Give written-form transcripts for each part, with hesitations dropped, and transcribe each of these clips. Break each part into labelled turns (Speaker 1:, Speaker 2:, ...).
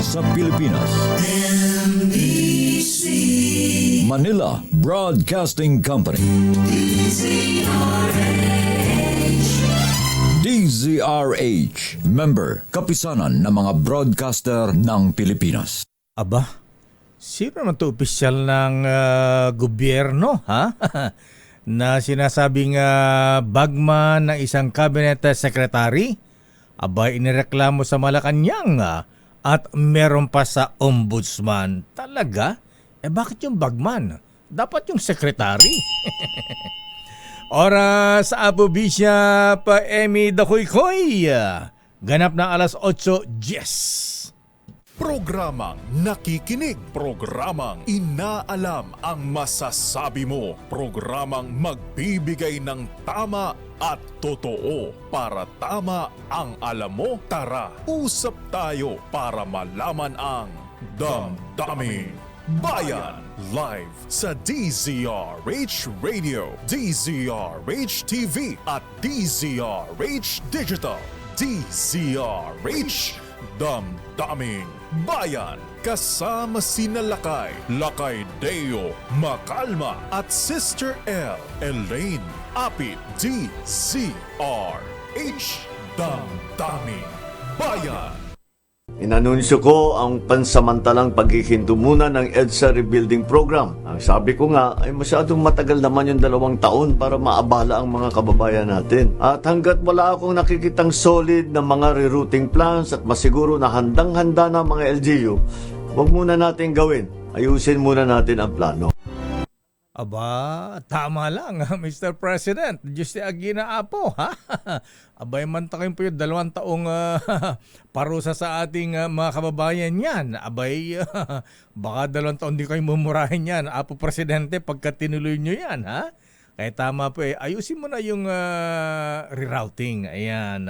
Speaker 1: sa Pilipinas. NBC Manila Broadcasting Company. DZRH, member, kapisanan ng mga broadcaster ng Pilipinas.
Speaker 2: Aba, sino naman to opisyal ng gobyerno, ha? Na sinasabing bagman ng isang cabinet secretary? Aba, inireklamo sa Malacanang at meron pa sa ombudsman. Talaga? Bakit yung bagman? Dapat yung secretary. Oras sa Abu Bishop, Emmy Dakoy-Koy. Ganap na alas 8:10.
Speaker 3: Programang nakikinig, programang inaalam ang masasabi mo, programang magbibigay ng tama at totoo. Para tama ang alam mo, tara, usap tayo para malaman ang Damdaming Bayan. Live sa DZRH Radio, DZRH TV at DZRH Digital. DZRH Damdaming Bayan. Kasama sina Lakay Deo Macalma at Sister L. Elaine Apit. DZRH Damdaming Bayan.
Speaker 4: Inanunsyo ko ang pansamantalang paghihinto muna ng EDSA Rebuilding Program. Ang sabi ko nga ay masyadong matagal naman yung 2 taon para maabala ang mga kababayan natin. At hanggat wala akong nakikitang solid na mga rerouting plans at masiguro na handang-handa na mga LGU, huwag muna natin gawin. Ayusin muna natin ang plano.
Speaker 2: Aba, tama lang, Mr. President. Diyos ti Agina Apo, ha? Abay, mantakin po yung 2 taong parusa sa ating mga kababayan yan. Abay, baka 2 taon di kayo mumurahin yan, Apo Presidente, pagka tinuloy nyo yan, ha? Kaya tama po, ayusin mo na yung rerouting. Ayan,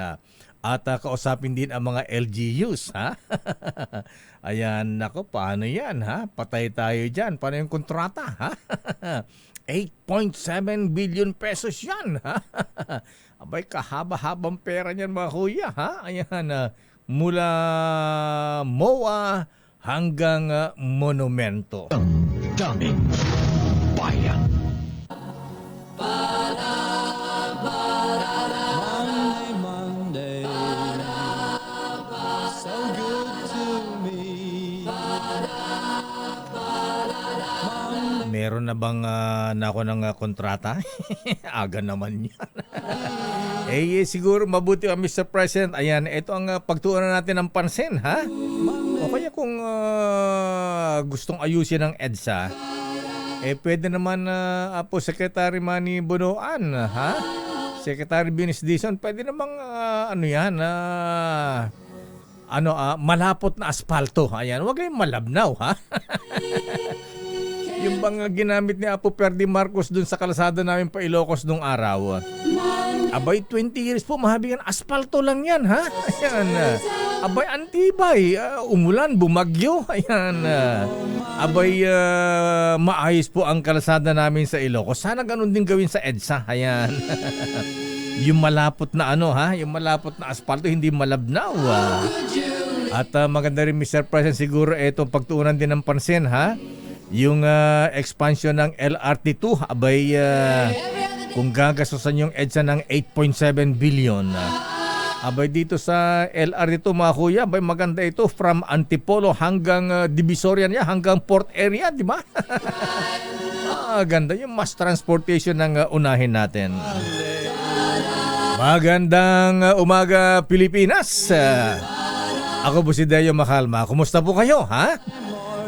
Speaker 2: at kausapin din ang mga LGUs, ha? Ayan, nako, paano yan, ha? Patay tayo dyan. Paano yung kontrata, ha? 8.7 billion pesos yan, ha? Abay, kahaba-habang pera niyan, mga kuya, ha? Ayan, mula MOA hanggang Monumento.
Speaker 1: Damdaming Bayan.
Speaker 2: Meron na bang nako ng kontrata? Aga naman yan. Siguro mabuti Mr. President. Ayan, ito ang pagtuunan natin ng pansin, ha? O kaya kung gustong ayusin ng EDSA, pwede naman Apo Secretary Manny Bonoan, ha? Secretary Binis Dizon, pwede namang malapot na asfalto. Ayan, wag kayong malabnaw, ha? Yung bang ginamit ni Apo Perdi Marcos dun sa kalsada namin pa Ilocos nung araw. Abay, 20 years po, mahabingan, asfalto lang yan, ha? Ayan. Abay, antibay. Umulan, bumagyo. Ayan. Abay, maayos po ang kalsada namin sa Ilocos. Sana ganun din gawin sa EDSA. Ayan. Yung malapot na yung malapot na asfalto, hindi malabnaw. At maganda rin, Mr. President, siguro itong pagtuunan din ng pansin, ha? Yung expansion ng LRT2, abay, kung gagastusan yung EDSA ng 8.7 billion, abay dito sa LRT2, mga kuya, abay maganda ito from Antipolo hanggang Divisoria niya, hanggang port area, di ba? Ganda yung mass transportation ng unahin natin. Magandang umaga, Pilipinas. Ako po si Deo Macalma. Kumusta po kayo, ha?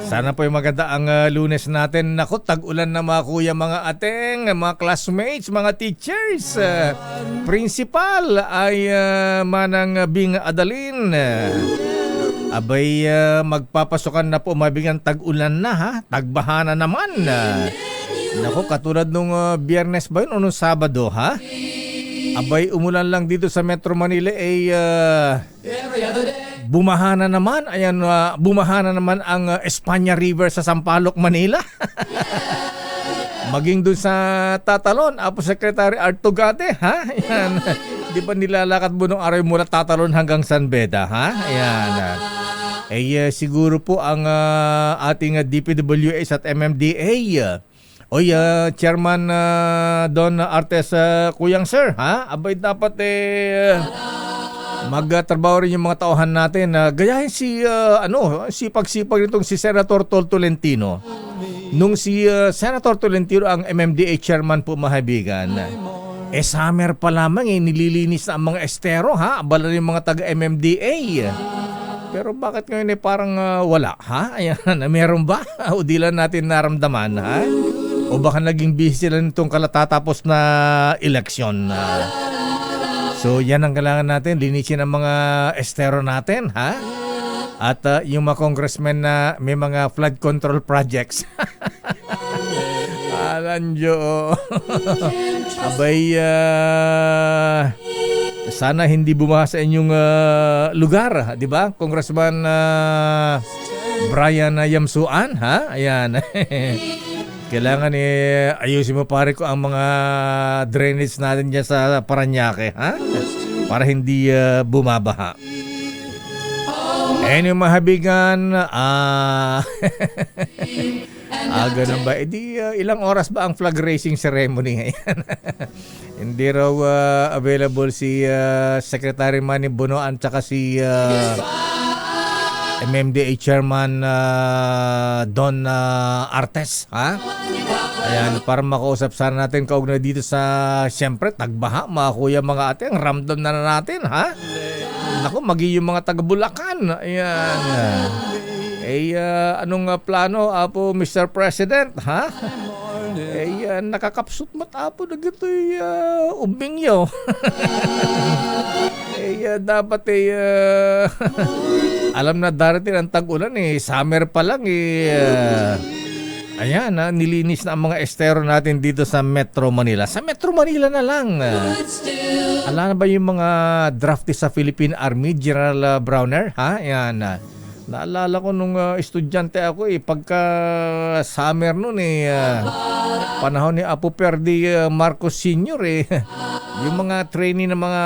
Speaker 2: Sana po yung maganda ang Lunes natin. Naku, tag-ulan na mga kuya, mga ateng, mga classmates, mga teachers. Principal ay Manang Bing Adalin. Abay, magpapasukan na po, mabigang tag-ulan na, ha? Tagbaha na naman. Naku, katulad nung Biyernes ba yun o nung Sabado, ha? Abay, umulan lang dito sa Metro Manila, bumaha na naman. Ayan, bumaha na naman ang Espanya River sa Sampaloc, Manila. Maging dun sa Tatalon, Apo Secretary Artugate, ha? Ayan. Di ba nilalakad mo nung araw mula Tatalon hanggang San Beda, ha? Ayan. Siguro po ang ating DPWH at MMDA. Chairman Don Artes, Kuyang Sir, ha? Abay dapat magtrabaho rin yung mga tauhan natin. Gayahin sipag-sipag nitong si Senator Tol Tolentino. Nung si Senator Tolentino ang MMDA chairman po, mahabigan. Summer pa lamang nililinis na ang mga estero, ha? Abala rin yung mga taga-MMDA. Pero bakit ngayon parang wala, ha? Ayan, meron ba? O di lang natin naramdaman, ha? O baka naging busy sila nitong kalatatapos na eleksyon. So yan ang kailangan natin, linisin ang mga estero natin, ha? At yung mga congressmen na may mga flood control projects. Alanjo. Abay, sana hindi bumaha sa inyong lugar, di ba? Congressman Brian Yamsuan, ha? Ayan. Kailangan ayusin mo pare ko ang mga drainage natin dyan sa Parañaque, ha? Para hindi bumabaha. Yung mahabigan, ganun ba? Ilang oras ba ang flag raising ceremony ngayon? Hindi raw available si Secretary Manny Bonoan tsaka si MMDA Chairman Don Artes, ha? Ayan, para makausap sana natin kaugnay dito sa, siyempre, tagbaha, mga kuya, mga ate, ang ramdam na natin, ha? Naku, yung mga taga-Bulacan. Ayan. Anong plano, Apo, Mr. President, ha? Nakakapsut matapo na gito'y ubingyo. Dapat alam na darating ang tag-ulan, summer pa lang, ayan, nilinis na ang mga estero natin dito sa Metro Manila. Sa Metro Manila na lang. Alam na ba yung mga draftee sa Philippine Army, General Browner? Ha? Ayan. Naalala ko nung estudyante ako, pagka summer nun, panahon ni Apo Perdi Marcos Sr., yung mga trainee ng mga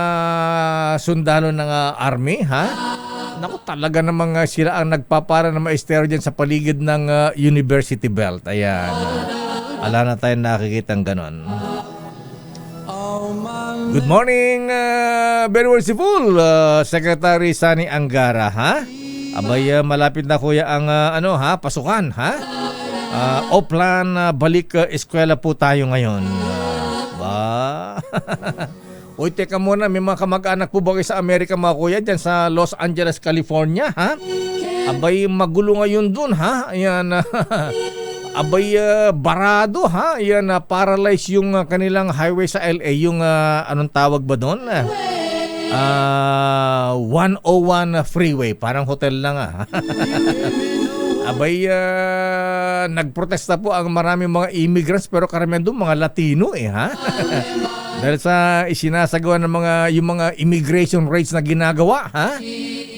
Speaker 2: sundalo ng Army, ha? Naku, talaga namang sila ang nagpapara ng maestero dyan sa paligid ng University Belt. Ayan. Ala na tayo nakikita ng ganon. Good morning, very merciful, Secretary Sani Angara, ha? Abay, malapit na kuya ang pasukan, ha? Oplan, balik eskwela po tayo ngayon. Uy, teka muna, may mga kamag-anak po ba kayo sa Amerika, mga kuya, dyan sa Los Angeles, California, ha? Abay, magulo ngayon dun, ha? Ayan, abay, barado, ha? Ayan, paralyze yung kanilang highway sa LA, yung, anong tawag ba doon? 101 freeway, parang hotel lang, ha? Abay, nagprotesta po ang maraming mga immigrants, pero karamihan doon mga Latino, ha? Dahil sa isinasagawa ng yung mga immigration raids na ginagawa, ha?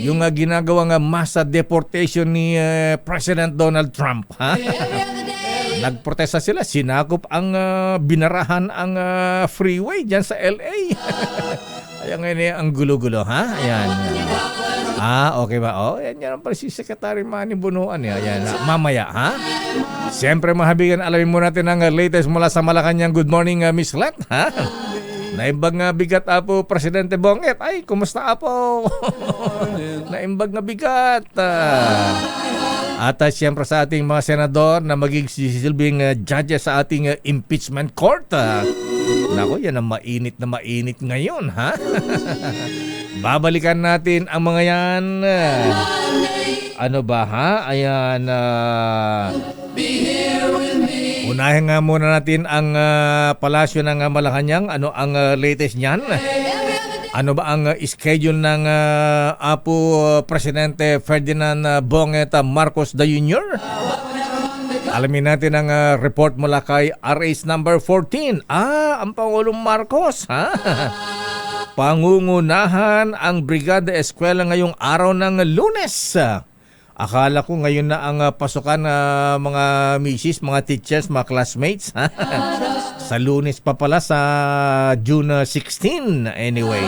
Speaker 2: Yung ginagawang mass deportation ni President Donald Trump, ha? Nagprotesta sila, sinakop ang binarahan ang freeway dyan sa LA. Ayan ngayon ang gulo-gulo, ha? Ayan. Okay ba? Yan pala si Secretary Manny Bonoan. Ayan, mamaya, ha? Siyempre, mahabigan, alamin mo natin ang latest mula sa Malacanang. Good morning, Miss Let, ha? Naimbag nga bigat, Apo, Presidente Bonget. Ay, kumusta, Apo? Naimbag nga bigat. At siyempre sa ating mga senador na maging sisilbing judges sa ating impeachment court. Nako, yan ang mainit na mainit ngayon, ha? Babalikan natin ang mga yan. Ano ba, ha? Ayan. Unahin nga muna natin ang palasyo ng Malacanang. Ano ang latest niyan? Ano ba ang schedule ng Apo Presidente Ferdinand Bonget Marcos Jr.? Alamin natin ang report mula kay RAs number 14. Ang Pangulong Marcos, ha? Pangungunahan ang Brigada Eskwela ngayong araw ng Lunes. Akala ko ngayon na ang pasukan mga misis, mga teachers, mga classmates, ha? Sa Lunes pa pala, sa June 16 anyway.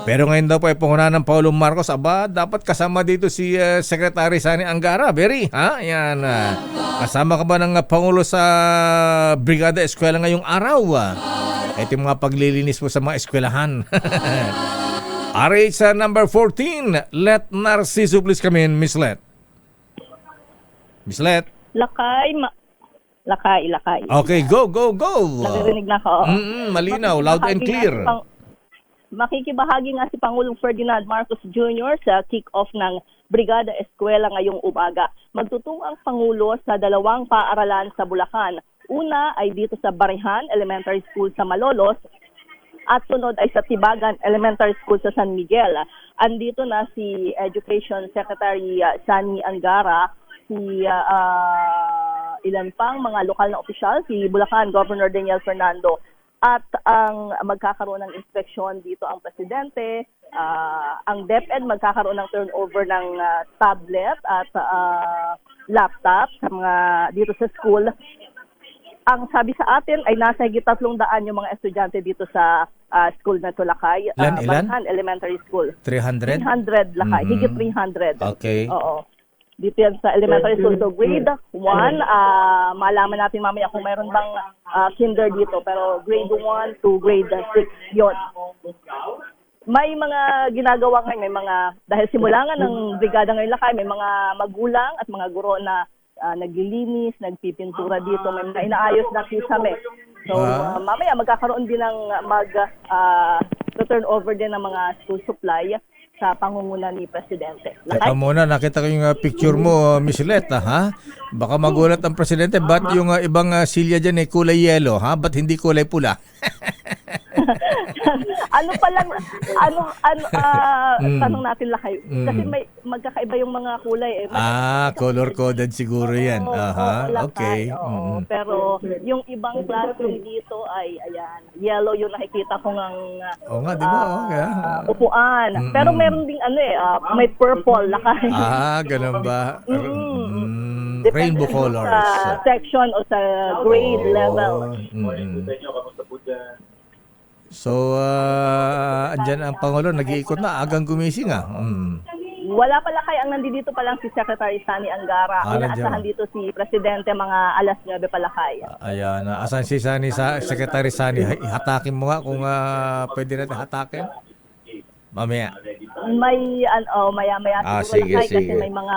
Speaker 2: Pero ngayon daw po ay panguna ng Pangulong Marcos, dapat kasama dito si Secretary Sani Angara. Berry, ha? Yan. Kasama ka ba ng Pangulo sa Brigada Eskwela ngayong araw? Ito yung mga paglilinis po sa mga eskwelahan. RH number 14, Let Narciso please come in, Miss Let. Miss Let.
Speaker 5: Lakay.
Speaker 2: Okay, go.
Speaker 5: Naririnig na ako.
Speaker 2: Malinaw, loud and clear.
Speaker 5: Makikibahagi nga si Pangulong Ferdinand Marcos Jr. sa kick-off ng Brigada Eskwela ngayong umaga. Magtutung ang Pangulo sa dalawang paaralan sa Bulacan. Una ay dito sa Barihan Elementary School sa Malolos at sunod ay sa Tibagan Elementary School sa San Miguel. Andito na si Education Secretary Sani Angara, si ilan pang mga lokal na opisyal, si Bulacan Governor Daniel Fernando, at ang magkakaroon ng inspeksyon dito ang presidente, ang DepEd magkakaroon ng turnover ng tablet at laptop sa mga dito sa school. Ang sabi sa atin ay nasa higit 300 yung mga estudyante dito sa school na Tulakay,
Speaker 2: Ilan?
Speaker 5: Barihan Elementary School.
Speaker 2: 300?
Speaker 5: 300 Lakay, higit 300.
Speaker 2: Okay.
Speaker 5: Oo. Dito yan sa elementary school. So grade 1, malaman natin mamaya kung mayroon bang kinder dito. Pero grade 1 to grade 6, yon. May mga ginagawa ngayon, may mga, dahil simula nga ng brigada ngayon Lakay, may mga magulang at mga guro na naglilinis, nagpipintura dito, may mga inaayos na kisame. So mamaya magkakaroon din ng turn over din ng mga school supply sa pangunguna ni Presidente.
Speaker 2: Teka muna, nakita ko yung picture mo, Miss Let, ha? Baka magulat ang Presidente, ba't yung ibang silya dyan ay kulay yellow, ha? Ba't hindi kulay pula?
Speaker 5: Tanong natin Lakay. Kasi may magkakaiba yung mga kulay.
Speaker 2: Color-coded siguro yan.
Speaker 5: Lakay,
Speaker 2: Okay.
Speaker 5: oo. Pero yung ibang classroom dito ay, ayan, yellow yung nakikita ko ng
Speaker 2: Oo nga, di ba?
Speaker 5: upuan. Pero meron ding may purple Lakay.
Speaker 2: Ganun ba?
Speaker 5: Depende
Speaker 2: Rainbow colors.
Speaker 5: sa section o sa grade level.
Speaker 2: So, andyan ang Pangulo, nag-iikot na, agang gumising
Speaker 5: Wala pala kaya ang nandito pa lang si Secretary Sani Angara. Inaasahan dito si Presidente mga alas 9 pala kaya.
Speaker 2: Ayan, asan si Sani, Secretary Sani? Hatakin mo nga kung pwede natin hatakin. Mamaya.
Speaker 5: May maya-maya
Speaker 2: sige.
Speaker 5: kasi may mga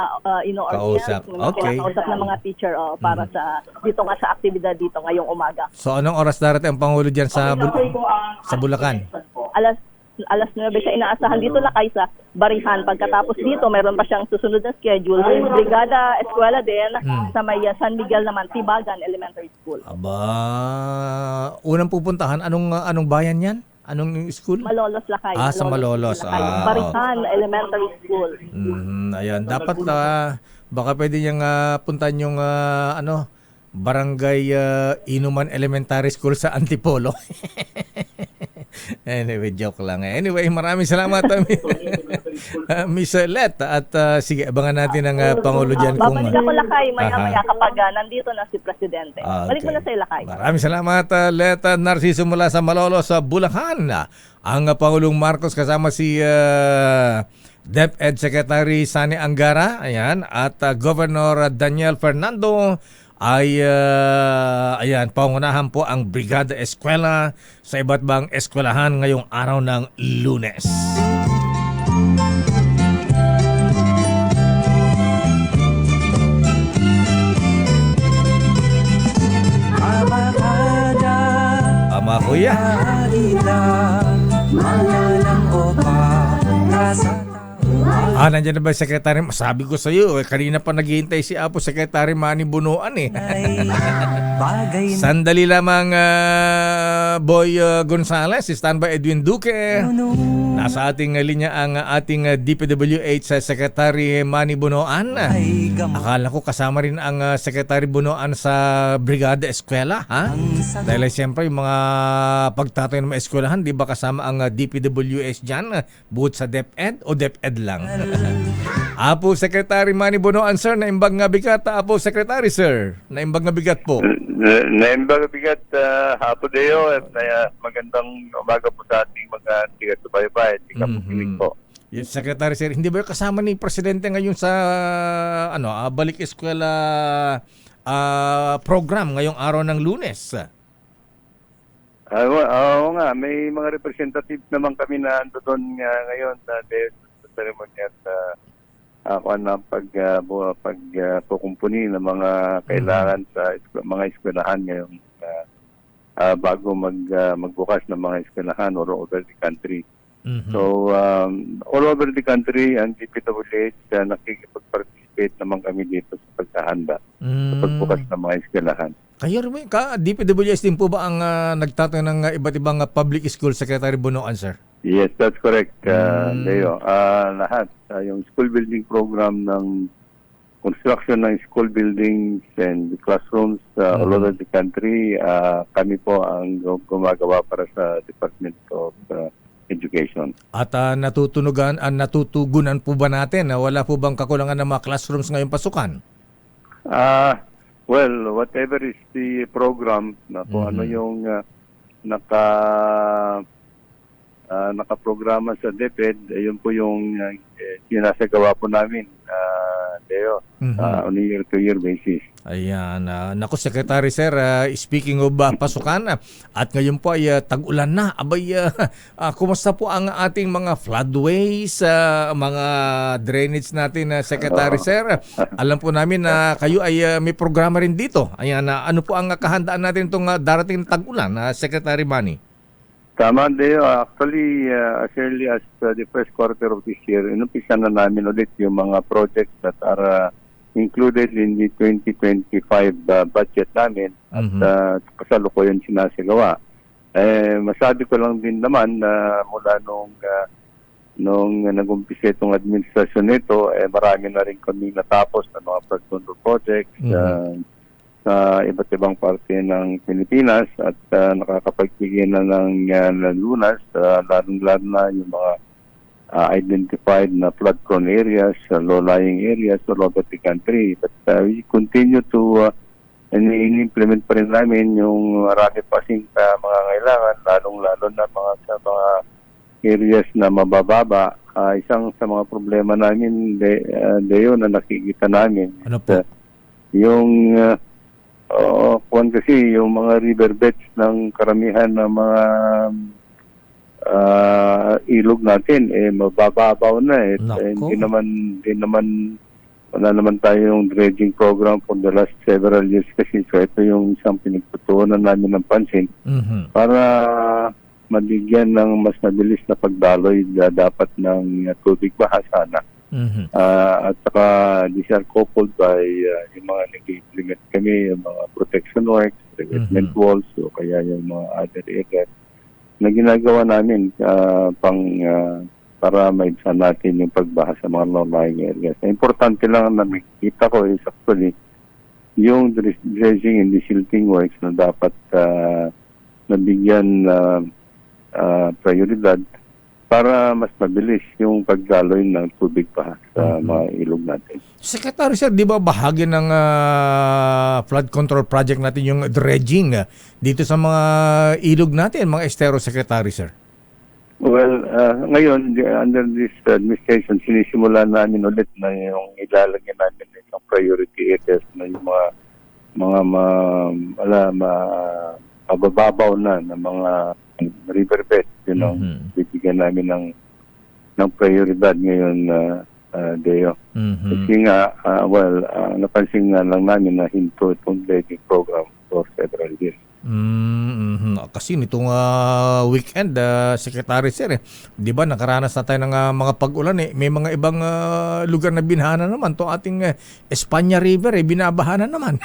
Speaker 2: Kausap. Okay.
Speaker 5: Kinakausap ng mga teacher para sa dito nga sa aktibidad dito ngayong umaga.
Speaker 2: So anong oras darating ang Pangulo diyan sa Bulacan?
Speaker 5: Alas 9 siya inaasahan dito Lakay sa Barihan. Pagkatapos dito, mayroon pa siyang susunod na schedule. Brigada Eskwela din sa may San Miguel naman, Tibagan Elementary School.
Speaker 2: Unang pupuntahan, anong bayan yan? Anong school?
Speaker 5: Malolos Lakay.
Speaker 2: Sa Malolos.
Speaker 5: Barihan Elementary School.
Speaker 2: Ayan, dapat baka pwede niyang puntahan yung Barangay Inuman Elementary School sa Antipolo. Anyway, joke lang. Anyway, maraming salamat Miss Let. At sige, abangan natin ang Pangulo dyan.
Speaker 5: Babalik ako Lakay, maya-maya kapag nandito na si Presidente. Balik mo na sa Lakay.
Speaker 2: Maraming salamat Let Narciso mula sa Malolos sa Bulacan. Ang Pangulong Marcos kasama si DepEd Secretary Sani Angara, ayan, at Governor Daniel Fernando ay ayan, pangunahan po ang Brigada Eskwela sa iba't bang eskwelahan ngayong araw ng Lunes. Ama kuya. Nandiyan na ba Secretary? Sabi ko sa iyo, kanina pa naghihintay si Apo Secretary Manny Bunuan Sandali lamang Boy Gonzales, standby Edwin Duque. Nasa ating linya ang ating DPWH Secretary Manny Bunuan. Akala ko kasama rin ang Secretary Bunuan sa Brigada Eskwela, ha? Dahil siyempre yung mga pagtatayo ng mga eskwelahan, di ba kasama ang DPWH dyan? Bukod sa DepEd o DepEd lang? Apo Secretary Manny Bunuan, sir, naimbag nga bigat. Apo Secretary, sir, naimbag nga bigat po.
Speaker 6: Naimbaga-bigat hapon Deo at magandang umaga po sa ating mga tiga-subaybay at tiga-pukilig po.
Speaker 2: Yes, Secretary Sir, hindi ba kasama ni Presidente ngayon sa Balik Eskwela program ngayong araw ng Lunes?
Speaker 6: Oo nga, may mga representative naman kami na ando doon ngayon sa ceremony at pagpukumpuni ng mga kailangan sa mga eskwelahan ngayong bago magbukas ng mga eskwelahan all over the country. So, all over the country, ang DPWH nakikipag-participate naman kami dito sa paghahanda sa pagbukas ng mga eskwelahan.
Speaker 2: Kayo rin, DPWS din po ba ang nagtatayo ng iba't ibang public school, Secretary Bunoan, sir?
Speaker 6: Yes, that's correct, Leo. Lahat. Yung school building program ng construction ng school buildings and classrooms all over the country, kami po ang gumagawa para sa Department of Education. At
Speaker 2: natutugunan po ba natin na wala po bang kakulangan ng mga classrooms ngayong pasukan?
Speaker 6: Well, whatever is the program na kung ano yung nakaprograma sa DepEd, yun po yung sinasagawa po namin, Leo, on a year-to-year basis.
Speaker 2: Ayan. Naku, Secretary Sir, speaking of pasukan, at ngayon po ay tag-ulan na. Abay, kumusta po ang ating mga floodways, mga drainage natin, Secretary Sir? Alam po namin na kayo ay may programa rin dito. Ayan, ano po ang kahandaan natin itong darating na tag-ulan, Secretary Manny?
Speaker 6: Tama, Deo. Actually, as early as the first quarter of this year, inumpisa na namin ulit yung mga projects that are included in the 2025 budget namin at kasalukuyan sinasagawa. Masabi ko lang din naman na mula nung nag-umpisa itong administrasyon nito, marami na rin kami natapos na mga flood control projects sa iba't ibang parte ng Pilipinas at nakakapagbigay na ng lunas, lalong-lalo na yung mga identified na flood-prone areas, low-lying areas all over the country. But we continue to in-implement pa rin namin yung marami pa kasing mga kailangan, lalong-lalo na sa mga areas na mabababa. Isang sa mga problema namin, Leo, na nakikita namin,
Speaker 2: ano po?
Speaker 6: Yung kasi yung mga riverbeds ng karamihan ng mga ilog natin mabababaw na hindi naman wala naman tayong dredging program for the last several years kasi so ito yung isang pinagtutuunan namin ng pansin para mabigyan ng mas mabilis na pagdaloy dapat ng tubig baha sana. At saka these are coupled by yung mga nag-implement kami, yung mga protection works, revetment walls, o kaya yung mga other areas na ginagawa namin para maibsan natin yung pagbaha sa mga low-lying areas. Importante lang na nakikita ko is actually yung dredging and desilting works na dapat nabigyan prioridad para mas mabilis yung pagdaloy ng tubig pa sa mga ilog natin.
Speaker 2: Secretary Sir, di ba bahagi ng flood control project natin yung dredging dito sa mga ilog natin, mga estero, Secretary Sir?
Speaker 6: Well, ngayon, under this administration, sinisimula namin ulit na yung ilalagyan namin ng priority areas na yung mga mabababaw na mga riverbed. Yun ang bibigyan namin ng prioridad ngayon, Deo. Kasi nga, napansin nga lang namin na hinto itong dredging program for several years.
Speaker 2: Kasi nitong weekend, Secretary Sir, di ba nakaranas na tayo ng mga pag-ulan may mga ibang lugar na binahanan naman. To ating Espanya River, binabahanan naman.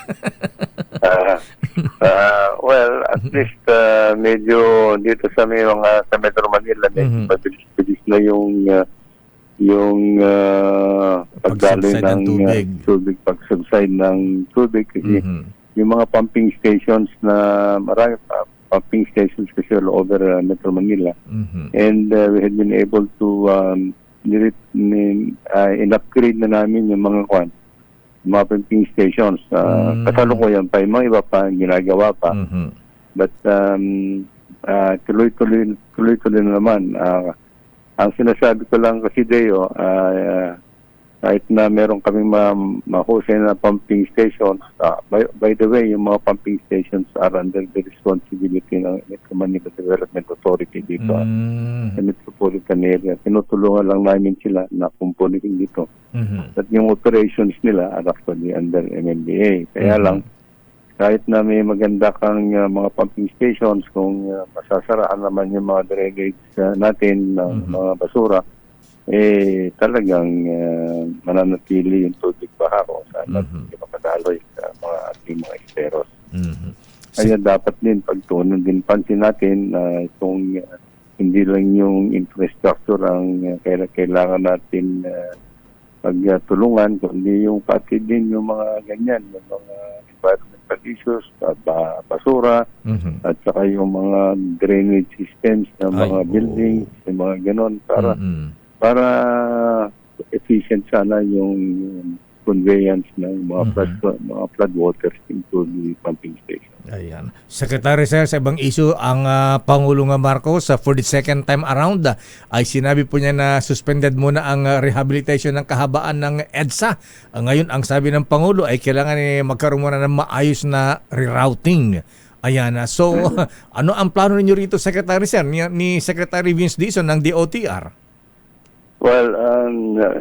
Speaker 6: At least medyo dito sa sa Metro Manila, medyo mabilis na yung pagdaloy ng tubig, pag-subside ng tubig kasi yung mga pumping stations na marami pumping stations kasi all over Metro Manila. And we had been able to in-upgrade na namin yung mga mga pumping stations. Kasalukuyan pa, yung mga iba pa ginagawa pa.
Speaker 2: Mhm.
Speaker 6: But tuloy-tuloy na naman. Ang sinasabi ko lang kasi, Deo, kahit na meron kaming mahusay na pumping stations, by the way, yung mga pumping stations are under the responsibility ng Metro Manila Development Authority dito sa metropolitan area. Tinutulungan lang namin sila na kumpunin dito. At yung operations nila are actually under MMDA. Kaya lang, kahit na may maganda kang mga pumping stations, kung masasaraan naman yung mga drainage natin ng mga basura, talagang mananatili yung tubig baha kung saan hindi makadaloy sa mga ating mga esteros. Kaya dapat din pagtuunan din pansin natin kung hindi lang yung infrastructure ang kailangan natin pagtulungan, kundi yung pati din yung mga ganyan, yung mga environmental issues, basura, at saka yung mga drainage systems ng mga buildings, yung mga ganon, para efficient sana yung conveyance ng mga flood waters into the pumping station.
Speaker 2: Ayan. Secretary Sir, sa ibang issue, ang Pangulo nga Marcos for the second time around ay sinabi po niya na suspended muna ang rehabilitation ng kahabaan ng EDSA. Ngayon, ang sabi ng Pangulo ay kailangan magkaroon muna ng maayos na rerouting. Ayan. So, ano ang plano ninyo rito, Secretary Sir, ni Secretary Vince Dizon ng DOTR?
Speaker 6: Well,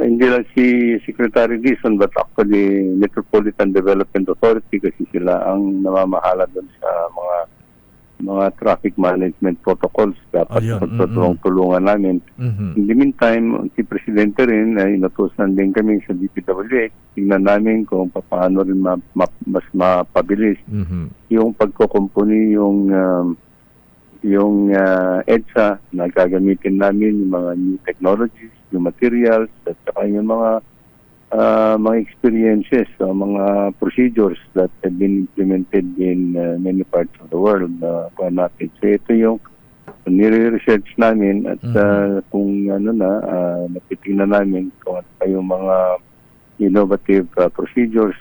Speaker 6: hindi lang si Secretary Dizon, but actually Metropolitan Development Authority, kasi sila ang namamahala doon sa mga traffic management protocols. Dapat tulungan namin. In the meantime, si Presidente rin ay inutusan din kami sa DPWH. Tingnan namin kung paano rin mas mapabilis yung pagkukumpuni yung EDSA na gagamitin namin, yung mga new technologies, yung materials, at saka yung mga experiences, mga procedures that have been implemented in many parts of the world natin. So ito yung nire-research namin at kung napitingnan namin kung ano pa yung mga innovative procedures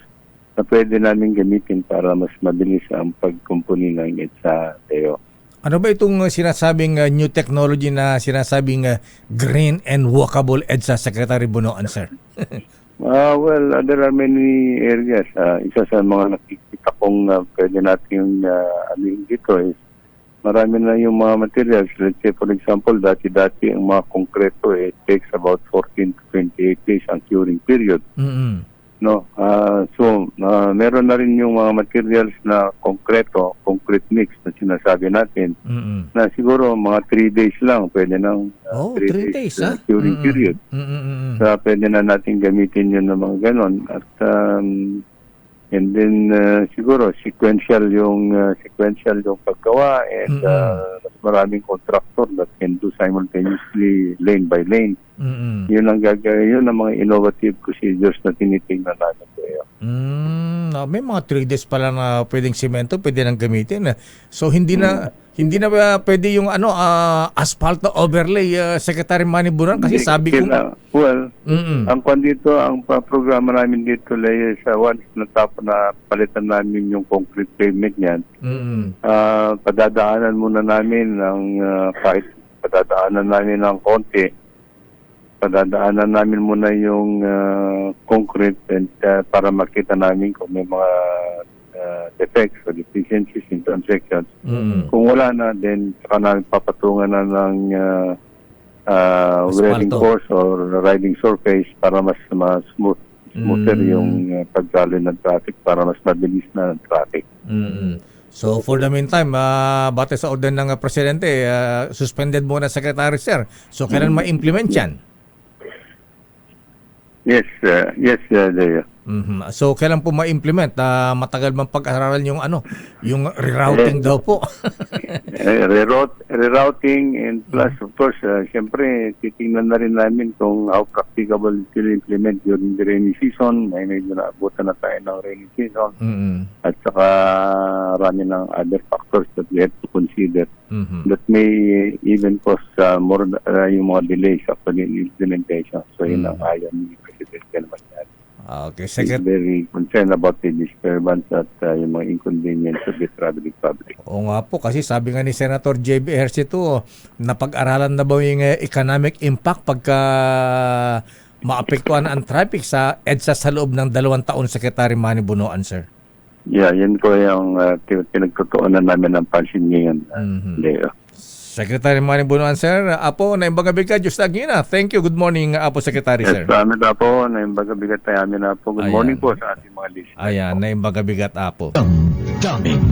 Speaker 6: na pwede namin gamitin para mas mabilis ang pagkumpuni ng EDSA, Teo.
Speaker 2: Ano ba itong sinasabing new technology na sinasabing green and walkable EDSA, Secretary Bunoan, sir?
Speaker 6: Well, there are many areas. Isa sa mga nakikita kong pwede natin dito is marami na yung mga materials. Let's say, for example, dati ang mga konkreto, it takes about 14 to 28 days ang curing period. No, so meron na rin yung mga materials na concrete mix na sinasabi natin na siguro mga 3 days lang pwede nang 3 days curing period. So pwede na natin gamitin yun ng mga ganon at and then siguro sequential yung paggawa and mas maraming contractor that can do simultaneously lane by lane. Yun ang yun ang mga innovative procedures na tinitingnan natin.
Speaker 2: May mga 3 days pala na pwedeng semento, pwede nang gamitin. So hindi na pwede yung asphalt overlay, Secretary Manny Bunoan, kasi sabi ko
Speaker 6: ang programa namin dito lay sa once na palitan namin yung concrete pavement niyan. Padadaanan muna namin ng konti. Padadaanan namin muna yung concrete and para makita namin kung may mga defects or deficiencies in some sections. Kung wala na, then saka namin papatungan na ng wearing course or riding surface para mas smoother yung pagdalo ng traffic, para mas mabilis na ang traffic.
Speaker 2: So for the meantime, bate sa order ng Presidente, suspended muna, Secretary Sir. So kailan ma-implement yan?
Speaker 6: Yes, Deo.
Speaker 2: So kailan po ma-implement? Matagal bang pag-aralan yung rerouting daw po?
Speaker 6: Rerouting and plus of course, siyempre titingnan na rin namin kung how practicable it will implement during the rainy season. May medyo naabutan na tayo ng rainy season. At saka marami ng other factors that we have to consider that may even cause more yung mga delays actually in implementation. So yun ang ayaw ni Presidente naman yan.
Speaker 2: Okay,
Speaker 6: is very concerned about the disturbance at yung mga inconvenience of the traveling public.
Speaker 2: Oo nga po, kasi sabi nga ni Senator J.B. Ejercito, napag-aralan na ba yung economic impact pagka maapektuhan ang traffic sa EDSA sa loob ng 2 taon, Secretary Manny Bonoan, sir?
Speaker 6: Yeah, yan po yung pinagtutuunan namin ng pansin ngayon, Leo.
Speaker 2: Secretary Manny Bonoan, sir. Apo, naimbaga bigat, Diyos Tagina. Thank you. Good morning, Apo Secretary, sir.
Speaker 6: Yes, amin na po, naimbaga bigat tayo amin na po. Good morning po sa ating mga listeners.
Speaker 2: Ayan, naimbaga bigat, Apo.
Speaker 1: Damdamin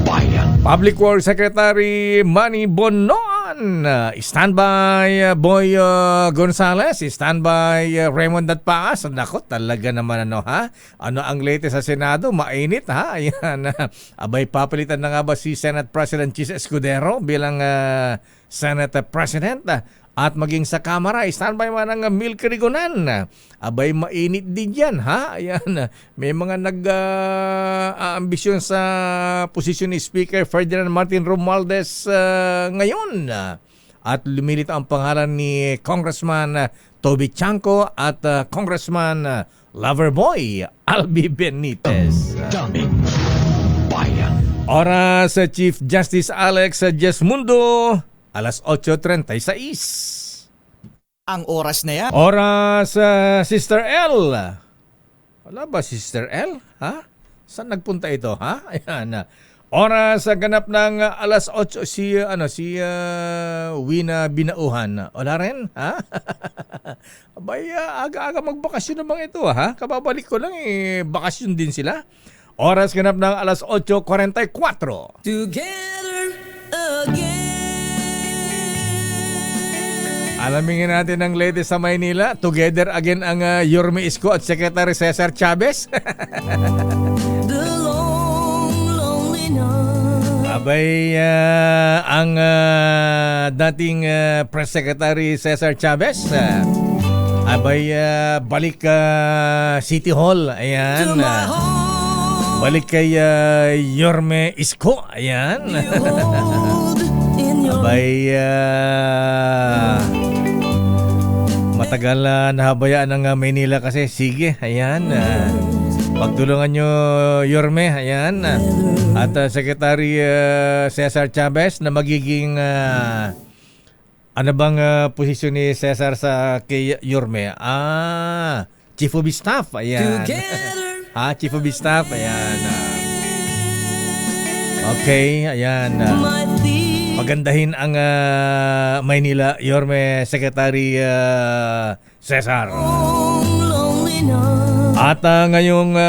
Speaker 1: Bayan.
Speaker 2: Public Works Secretary Manny Bonoan. Standby Boy Gonzales. Standby Raymond Datpaas. Nako, talaga naman ha? Ano ang latest sa Senado? Mainit ha? Ayan. Abay, papalitan na nga ba si Senate President Chis Escudero bilang Senate President? At maging sa Kamara, standby man ang Milky Rigonan. Abay, mainit din yan, ha? Ayan, may mga nag-aambisyon sa posisyon ni Speaker Ferdinand Martin Romualdez ngayon. At lumilito ang pangalan ni Congressman Toby Chanco at Congressman Loverboy Albi Benitez.
Speaker 1: Damdamin Bayan.
Speaker 2: Oras sa Chief Justice Alex Jesmundo, alas 8:36.
Speaker 7: Ang oras na yan.
Speaker 2: Oras, Sister L. Wala ba, Sister L? Ha? Saan nagpunta ito, ha? Ayan. Oras ganap ng alas 8 si Wina Binauhan. Wala rin, ha? Abay, aga-aga magbakasyon naman ito, ha? Kababalik ko lang bakasyon din sila. Oras ganap ng alas 8:44.
Speaker 7: Together again.
Speaker 2: Alamin natin ang latest sa Maynila. Together again ang Yorme Isko at Secretary Cesar Chavez.
Speaker 7: The long, lonely night.
Speaker 2: Abay, ang dating Press Secretary Cesar Chavez, abay, balik City Hall. Ayan. Balik kay Yorme Isko. Ayan. Abay, matagal nahabayaan ng Maynila kasi sige, ayan. Pagtulungan nyo, Yorme, ayan. At Secretary Cesar Chavez na magiging ano bang posisyon ni Cesar sa kay Yorme? Chief of Staff, ayan. Chief of Staff, ayan. Okay, ayan. Pagandahin ang Maynila, Yorme Secretary Cesar. At ngayong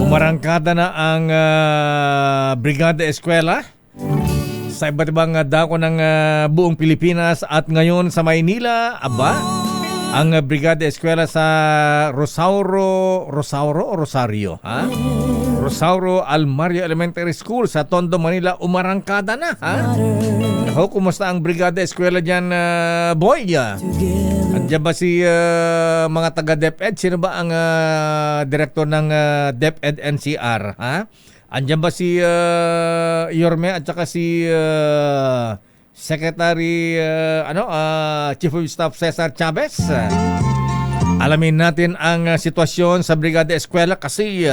Speaker 2: umarangkada na ang Brigada Eskwela sa iba't ibang dako ng buong Pilipinas at ngayon sa Maynila, ang Brigada Eskwela sa Rosario, ha? Rosario Almario Elementary School sa Tondo, Manila, umarangkada na, ha? Ako, kumusta ang Brigada Eskwela dyan, boy? Andiyan ba si mga taga DepEd? Sino ba ang direktor ng DepEd NCR, ha? Andiyan ba si Yorme at saka si Secretary Chief of Staff Cesar Chavez? Alamin natin ang sitwasyon sa Brigada Eskwela kasi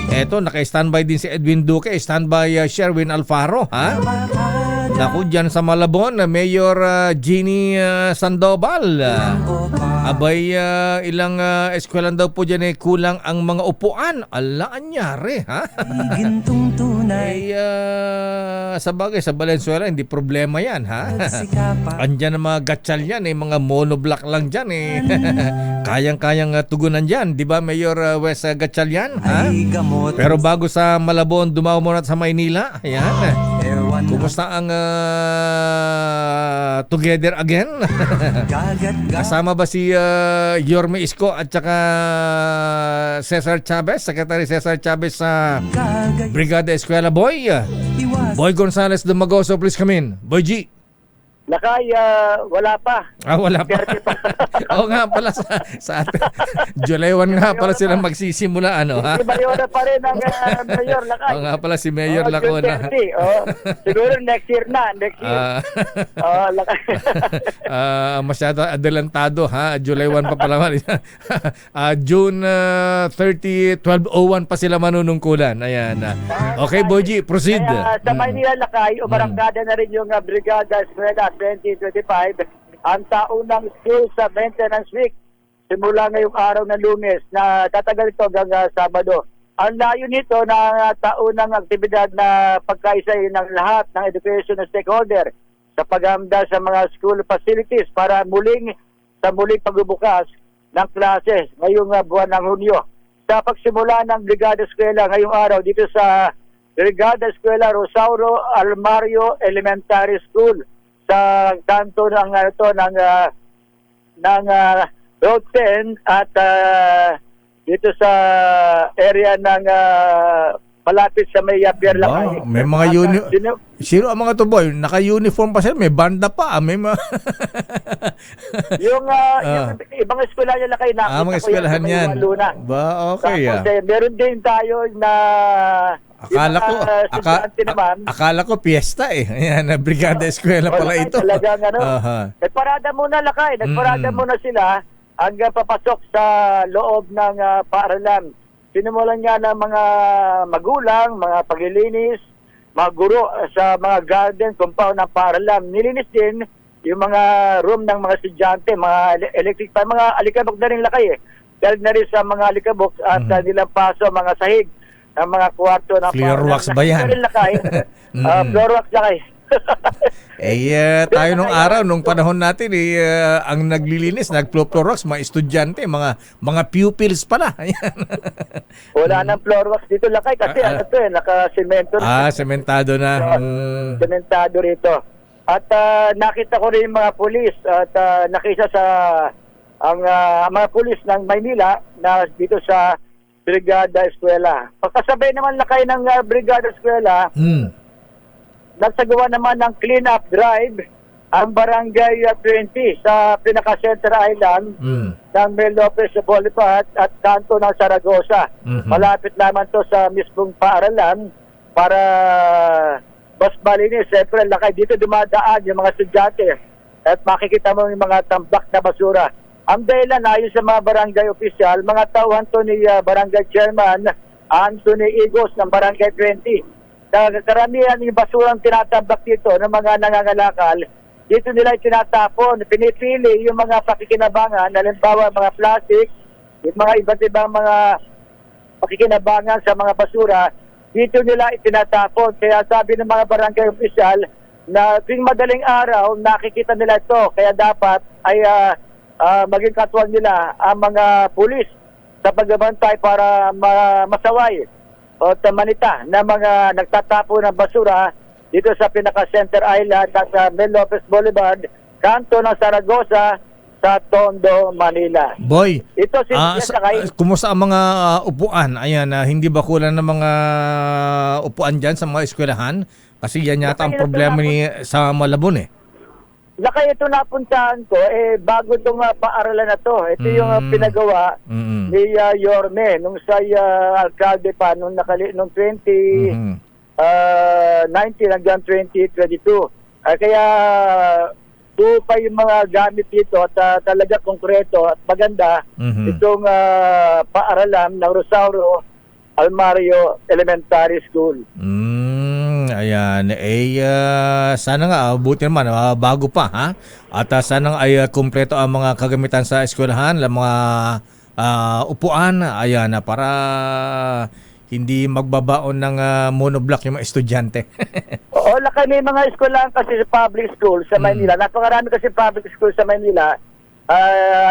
Speaker 2: eto, naka-standby din si Edwin Duque, standby Sherwin Alfaro, ha? Naku, dyan sa Malabon, Mayor Jeannie Sandoval. Abay, ilang eskwelan daw po dyan kulang ang mga upuan. Ala, anyari, ha?
Speaker 7: Gintong tunay.
Speaker 2: Sa bagay, sa Valenzuela, hindi problema yan, ha? Andyan ang mga gatchal yan, mga monoblock lang dyan, Kayang-kayang tugunan dyan, di ba, Mayor Wes Gatchal yan, ha? Pero bago sa Malabon, dumaw muna sa Maynila, ayan. Kumusta ang Together Again? Kasama ba si Yorme Isko at saka Cesar Chavez, Secretary Cesar Chavez sa Brigada Eskwela, boy? Boy Gonzales Dumagoso, please come in. Boy G.
Speaker 8: Lakay, wala pa.
Speaker 2: Wala pa. Oo nga pala sa July 1 nga pala sila magsisimula ha.
Speaker 8: Si Mayor pa rin ang Mayor Lakay.
Speaker 2: Oo nga pala si Mayor Lacona.
Speaker 8: June 30. Siguro next year na. Lakay.
Speaker 2: Masyado adelantado July 1 pa pala. June 30, 12:01 pa sila manunungkulan. Ayan. Okay, Boji, proceed.
Speaker 8: Kaya sa Maynila Lakay, umarangkada na rin yung Brigada Eskwela 2025 ang taunang school sa maintenance week simula ngayong araw ng Lunes na tatagal ito hanggang Sabado. Ang layo nito na taunang aktibidad na pagkaisa ng lahat ng education stakeholder sa paghahanda sa mga school facilities para muling pagbubukas ng klase ngayong buwan ng Hunyo. Sa pagsimula ng Brigada Eskwela ngayong araw dito sa Brigada Eskwela Rosauro Almario Elementary School sa kanto ng Road 10 at dito sa area ng malapit sa may Pierre Lakay.
Speaker 2: May mga sino ang mga to, boy? Naka-uniform pa sila, may banda pa, may
Speaker 8: yung ibang eskwelahan Lakay nakita
Speaker 2: mga eskwelahan yan. Ba, okay.
Speaker 8: Tapos meron din tayo na
Speaker 2: Akala ko piyesta Ayan, Brigada Eskwela pala ito.
Speaker 8: Talagang nagparada muna Lakay. Nagparada muna sila hanggang papasok sa loob ng paaralan. Sinimulan nga ng mga magulang, mga paglilinis, mga guro sa mga garden, compound ng paaralan. Nilinis din yung mga room ng mga estudyante, mga electric fan, mga alikabok na rin Lakay Dahil na rin sa mga alikabok at nilang paso, mga sahig, ang mga kwarto ng
Speaker 2: Floorwax ba yan?
Speaker 8: Floorwax Lakay.
Speaker 2: Tayo nung araw, nung panahon natin, ang naglilinis, nag-floorwax, mga estudyante, mga pupils pala.
Speaker 8: Wala nang floorwax dito Lakay kasi naka-semento.
Speaker 2: Sementado na.
Speaker 8: Sementado rito. At nakita ko rin yung mga pulis at nakita sa mga pulis ng Maynila na dito sa Brigada Eskwela. Pagkasabay naman Lakay ng Brigada Eskwela, nagsagawa naman ng clean-up drive ang Barangay 20 sa pinaka-Center Island ng Mel Lopez Boulevard at kanto ng Saragosa. Malapit naman to sa mismong paaralan para mas malinis. Siyempre Lakay, dito dumadaan yung mga estudyante at makikita mo yung mga tambak na basura. Ang dahilan ayon sa mga barangay opisyal, mga tauhan to ni Barangay Chairman Anthony Igos ng Barangay 20. Karamihan yung basurang tinatambak dito ng mga nangangalakal, dito nila tinatapon, pinipili yung mga pakikinabangan, halimbawa mga plastic, yung mga iba't ibang mga pakikinabangan sa mga basura, dito nila itinatapon. Kaya sabi ng mga barangay opisyal na tuwing madaling araw, nakikita nila ito. Kaya dapat ay maging katuwang nila ang mga pulis sa pagbabantay para masaway o manita na mga nagtatapo ng basura dito sa pinaka-Center Island at Mel Lopez Boulevard, kanto ng Saragosa sa Tondo, Manila.
Speaker 2: Boy,
Speaker 8: ito
Speaker 2: kumusta ang mga upuan? Ayan, hindi ba kulang ng mga upuan dyan sa mga eskwelahan? Kasi yan yata ang problema sa Malabon
Speaker 8: Lakay, ito napuntahan ko, bago itong paaralan na to. Ito yung pinagawa ni Yorme nung sa alkalde pa nung 2019 hanggang 2022. Kaya pa yung mga gamit dito at talaga konkreto at maganda itong paaralan ng Rosauro Almario Elementary School.
Speaker 2: Ayan, sana nga buti naman bago pa at sana nga ay kumpleto ang mga kagamitan sa eskwelahan, ang mga upuan, ayan, para hindi magbabaon ng monoblock yung mga estudyante.
Speaker 8: Oo, Lakay, may mga eskwelahan kasi sa public school sa Maynila. Napakarami kasi public school sa Maynila.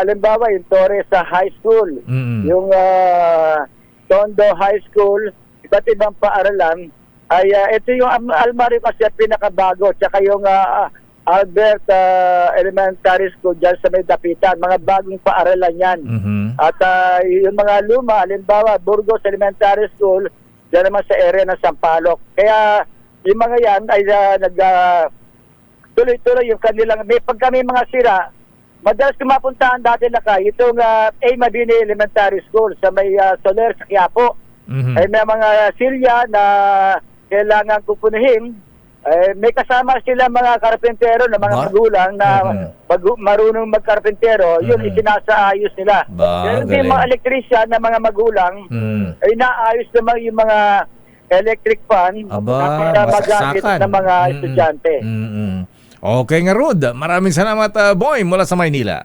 Speaker 8: Halimbawa, yung Torres High School, yung Tondo High School, iba't ibang paaralan. Ay ito yung Almario kasi pinakabago, tsaka yung Albert Elementary School dyan sa may Dapitan, mga bagong paaralan yan. At yung mga luma, halimbawa Burgos Elementary School dyan naman sa area ng Sampaloc. Kaya yung mga yan ay tuloy-tuloy yung kanilang, pagka may mga sira, madalas kumapuntahan dati na kayo itong A. Mabini Elementary School sa may Soler sa Quiapo.
Speaker 2: Mhm.
Speaker 8: Ay may mga silya na kailangan kukunin. May kasama sila mga karpentero na mga
Speaker 2: Ba?
Speaker 8: magulang na marunong magkarpentero, yun
Speaker 2: Mhm.
Speaker 8: isinasaayos nila.
Speaker 2: Ba,
Speaker 8: Pero
Speaker 2: galing.
Speaker 8: yung mga electrician na mga magulang, ay naayos naman yung mga electric fan
Speaker 2: Aba,
Speaker 8: para magamit
Speaker 2: masaksakan.
Speaker 8: ng mga
Speaker 2: Mm-mm.
Speaker 8: estudyante.
Speaker 2: Mm-mm. Okay nga, Rod. Maraming salamat, Boy, mula sa Maynila.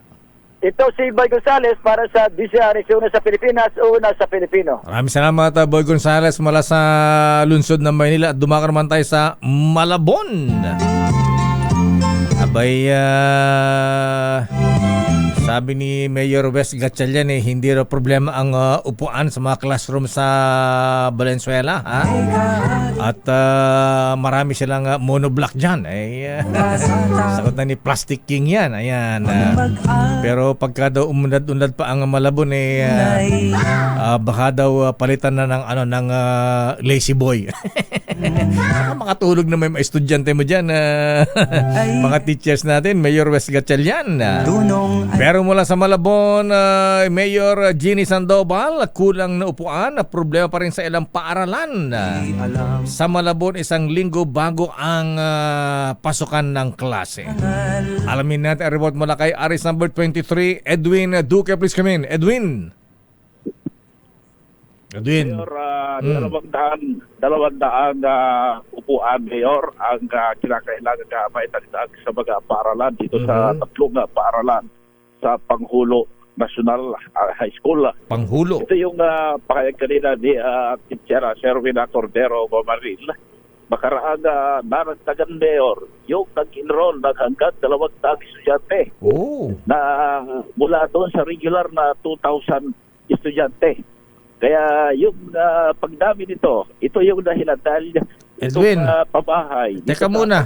Speaker 8: Ito si Boy Gonzales para sa DCRS, una sa Pilipinas, una sa Pilipino.
Speaker 2: Maraming salamat, Boy Gonzales, mula sa lungsod ng Maynila. At dumaka naman tayo sa Malabon. Abay, sabi ni Mayor Wes Gatchalian, hindi raw problema ang upuan sa mga classroom sa Valenzuela. Ha? At marami silang monoblock dyan. Sagot na ni Plastic King yan. Ayan. Pero pagka daw umunad-unad pa ang Malabon, baka daw palitan na ng lazy boy. Makatulog na may mga estudyante mo dyan. Mga teachers natin, Mayor Wes Gatchalian. Pero mula sa Malabon, Mayor Jeannie Sandoval, kulang na upuan, problema pa rin sa ilang paaralan. Sa Malabon, 1 linggo bago ang pasukan ng klase. Alamin natin ang report mula kay Aris number 23, Edwin Duque. Please come in. Edwin.
Speaker 9: Mayor, 200 upuan, Mayor, ang kinakailangan na maitagdag sa mga paaralan dito sa 3 paaralan sa Panghulo National High School.
Speaker 2: Panghulo.
Speaker 9: Ito yung pakayag kanina ni Teacher Sherwin Cordero Mamaril. Makaraang naragtagan, Mayor, yung nag-enroll ng hanggang 200 estudyante na mula doon sa regular na 2,000 estudyante. Kaya yung pagdami nito, ito yung dahilan dahil
Speaker 2: Edwin,
Speaker 9: itong pabahay.
Speaker 2: teka muna.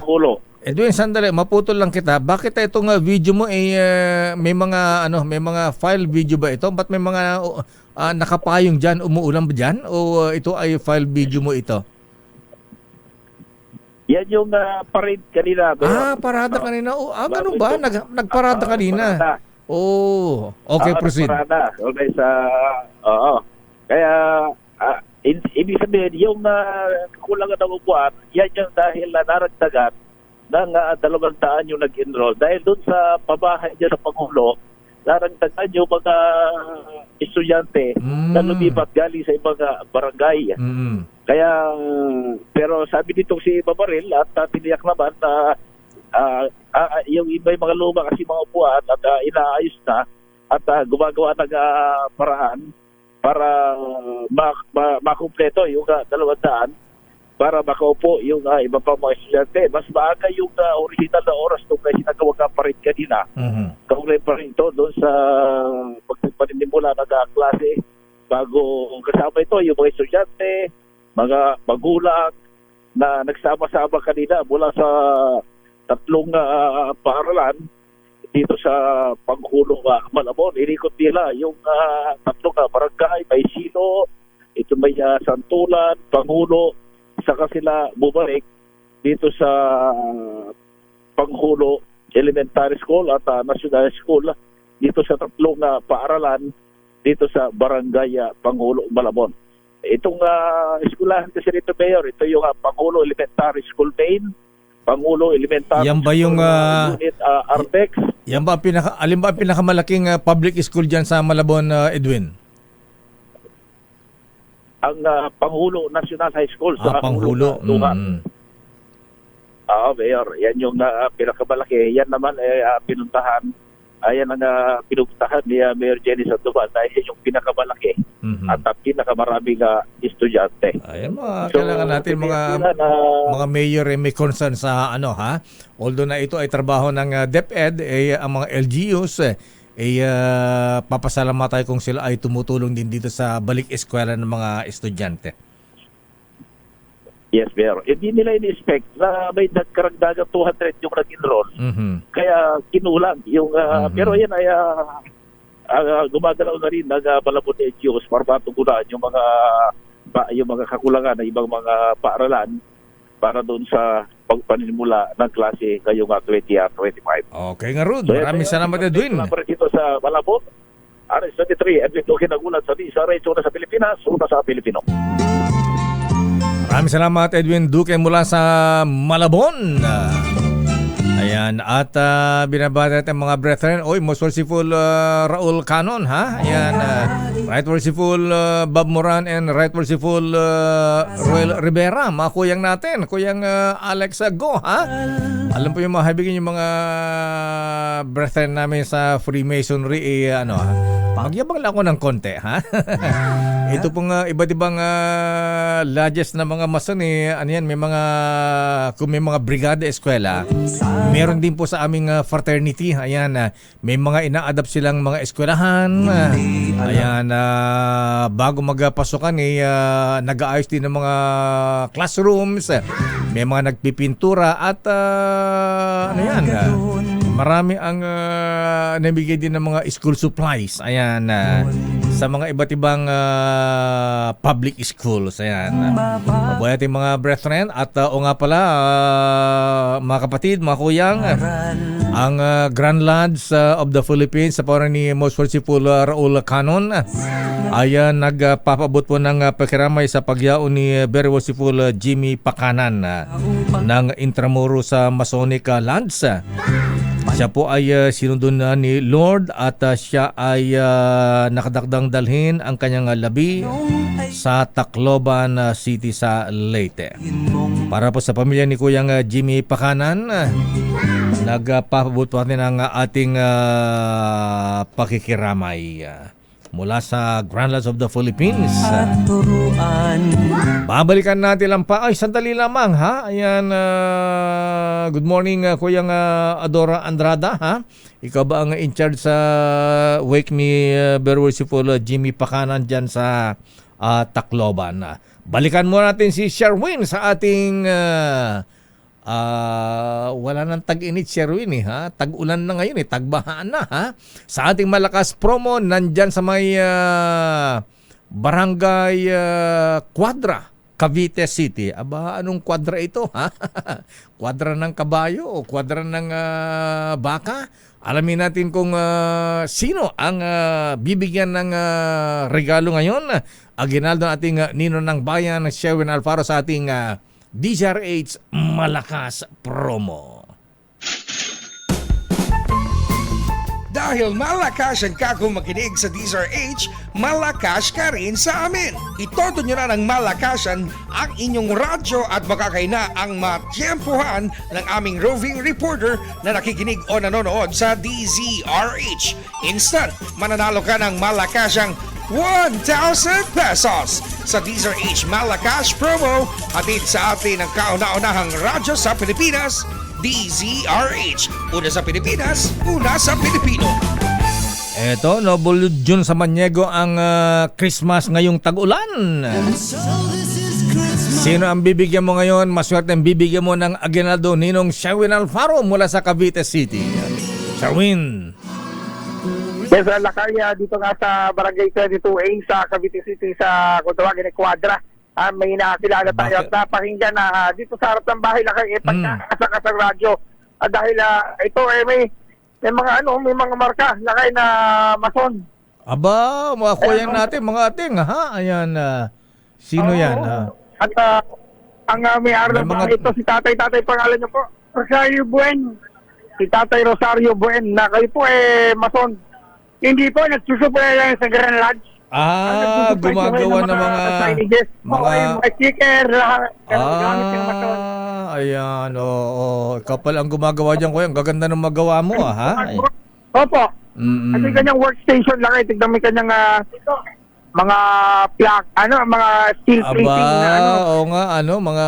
Speaker 2: Edwin, sandali, maputol lang kita. Bakit itong video mo may mga file video ba ito? Ba't may mga nakapayong diyan, umuulan ba diyan o ito ay file video mo ito?
Speaker 9: Yan yung parade kanina.
Speaker 2: Parada kanina. Ganun ba? Nagparada kanina.
Speaker 9: Parada.
Speaker 2: Okay, proceed.
Speaker 9: Parada. Okay, Kaya, ibig sabihin, yung kulangan ng upuan, yan yung dahil na naragtagan ng 200 yung nag-enroll. Dahil doon sa pabahay dyan sa Pangulo, naragtagan yung mga estudyante na lumipat galing sa ibang barangay. Kaya, pero sabi dito si Babaril at tiniyak naman na yung iba yung mga luma kasi mga upuan at inaayos na at gumagawa ng paraan para makumpleto yung 200 para makaupo yung iba pang mga estudyante. Mas maaga yung original na oras nung sinagawa ka pa rin kanina. Kaugnay pa rin ito doon sa pagpaninimula ng klase bago kasama ito yung mga estudyante, mga magulang na nagsama-sama kanina mula sa 3 paaralan dito sa Panghulo Malabon. Inikot nila yung 3 barangay, may Silo, ito may Santulan, Panghulo, saka sila bumalik dito sa Panghulo Elementary School at National School dito sa 3 paaralan dito sa Barangay Panghulo Malabon. Itong eskwelahan kasi rito, Mayor, ito yung Panghulo Elementary School Main, Pangulo Elementary
Speaker 2: yan ba yung
Speaker 9: Unit Artex.
Speaker 2: Yan ba alin ba ang pinakamalaking public school diyan sa Malabon, Edwin?
Speaker 9: Ang Pangulo National High School sa
Speaker 2: Pangulo.
Speaker 9: Mayor, yan yung pinakamalaki. Yan naman pinuntahan. Ayan ang pinuntahan ni Mayor Jenny Sandoval dahil yung pinakamalaki at pinakamaraming estudyante.
Speaker 2: Ayan, kailangan natin mga mayor may concern sa although na ito ay trabaho ng DepEd, ang mga LGUs papasalamat tayo kung sila ay tumutulong din dito sa balik eskwela ng mga estudyante.
Speaker 9: Yes, Mayor. Hindi nila in-expect na may nagkaragdagang 200 yung nag-enroll. Kaya kinulang yung pero yan ay gumagalaw na rin ng Malabon LGUs para matugunan yung mga kakulangan ng ibang mga paaralan para doon sa pagpanimula ng klase ngayong 2025.
Speaker 2: Okay nga Rod, maraming salamat Edwin.
Speaker 9: Salamat dito sa Malabon. RS23, Edwin Duque nagulat sa Visa Radio na sa Pilipinas, una sa Pilipino.
Speaker 2: Maraming salamat Edwin Duque mula sa Malabon. Ayan, at binabati natin mga brethren. Oy, most worshipful Raul Canon, ha? Ayan, right worshipful Bob Moran and right worshipful Roel Rivera, mga kuyang natin, kuyang Alex Go, ha? Alam po yung mga haibigin yung mga brethren namin sa Freemasonry, magyabang lang ako ng konti, ha? Ito pong iba't ibang lodges na mga mason, may mga, kung may mga brigada eskwela, meron din po sa aming fraternity. Ayan, may mga ina-adapt silang mga eskwelahan. Ayan, bago magpasukan, nag-aayos din ng mga classrooms. May mga nagpipintura at marami ang nabigay din ng mga school supplies. Ayan, sa mga iba't ibang public schools. Ayan. Mabuhay ating mga brethren. At o nga pala, mga kapatid, mga kuyang, ang Grand Lodge of the Philippines sa pawaran ni Most Worshipful Raul Canon ay nagpapabot po ng pakiramay sa pagyaon ni Very Worshipful Jimmy Pakanan ng Intramuros sa Masonic Lodge. Siya po ay sinundon ni Lord at siya ay nakadakdang dalhin ang kanyang labi sa Tacloban City sa Leyte. Para po sa pamilya ni Kuyang Jimmy Pakanan, nagpapabot po natin ang ating pakikiramay mula sa Grand Lodge of the Philippines. Babalikan natin lang pa. Ay, sandali lamang, ha? Ayan, good morning, Kuyang Adora Andrada, ha? Ikaw ba ang in charge sa wake ni Very Worshipful Jimmy Pakanan dyan sa Tacloban? Balikan mo natin si Sherwin sa ating wala nang tag-init, Sherwin, ha? Tag-ulan na ngayon, tagbahaan na, ha? Sa ating malakas promo, nandyan sa may Barangay Quadra, Cavite City. Aba, anong quadra ito, ha? Quadra ng kabayo o quadra ng baka? Alamin natin kung sino ang bibigyan ng regalo ngayon. Aginaldo ng ating Nino ng Bayan, Sherwin Alfaro sa ating DZRH Malakas Promo.
Speaker 10: Dahil malakas ang kakong makinig sa DZRH, malakas ka rin sa amin. Itodo nyo na ng malakasan ang inyong radyo at makakay na ang matyempuhan ng aming roving reporter na nakikinig o nanonood sa DZRH. Instant, mananalo ka ng malakasang 1,000 pesos sa DZRH Malakas Promo, hatid sa atin ang kauna-unahang radyo sa Pilipinas, DZRH. Una sa Pilipinas, una sa Pilipino.
Speaker 2: Eto, Noble June sa Maniego ang Christmas ngayong tag-ulan. Sino ang bibigyan mo ngayon? Maswerte ang bibigyan mo ng Aguinaldo Ninong Sherwin Alfaro mula sa Cavite City. Sherwin.
Speaker 8: Yes, Lakay, dito nga sa Barangay 22A sa Cavite City sa kung tawagin Quadra. May nakakilala tayo at napakinggan na dito sa harap ng bahay Lakay, pagkakasakas ang radyo. Dahil ito may mga marka Lakay na mason.
Speaker 2: Aba, mga kuyang natin, mga ating, ha? Ayan, sino yan?
Speaker 8: At ang may-ari ng bahay ito, si Tatay pangalan niyo po? Rosario Buen. Si Tatay Rosario Buen, na kayo po mason. Hindi po, nagsusupply lang sa Grand Lodge.
Speaker 2: Gumagawa ng mga
Speaker 8: sticker,
Speaker 2: ayan, oo. Ikaw pala ang gumagawa dyan, kuya. Ang gaganda ng magawa mo, ha?
Speaker 8: Opo. Kasi kanyang workstation lang, tignan mo kanyang mga plaque, mga steel plating na
Speaker 2: oo nga, mga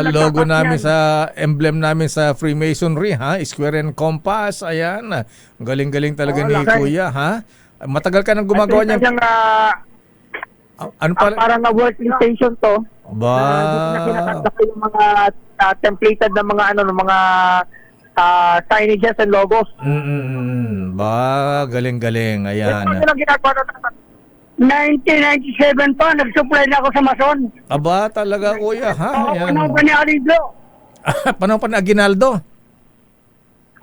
Speaker 2: logo namin sa emblem namin sa Freemasonry, ha? Square and compass, ayan. Galing-galing talaga ni Kuya, ha? Matagal ka nang gumagawa niyan. Ano pala?
Speaker 8: Parang working station to.
Speaker 2: Ba?
Speaker 8: Yung mga templated na mga mga signages and logos.
Speaker 2: Ba, galing-galing, ayan.
Speaker 8: Ano lang ginagawa natin? 1997 pa, nag-supply na ako sa Mason.
Speaker 2: Aba, talaga, Kuya, ha? Ayan.
Speaker 8: Ano ba ni Alidlo?
Speaker 2: Panahon pa ni Aguinaldo?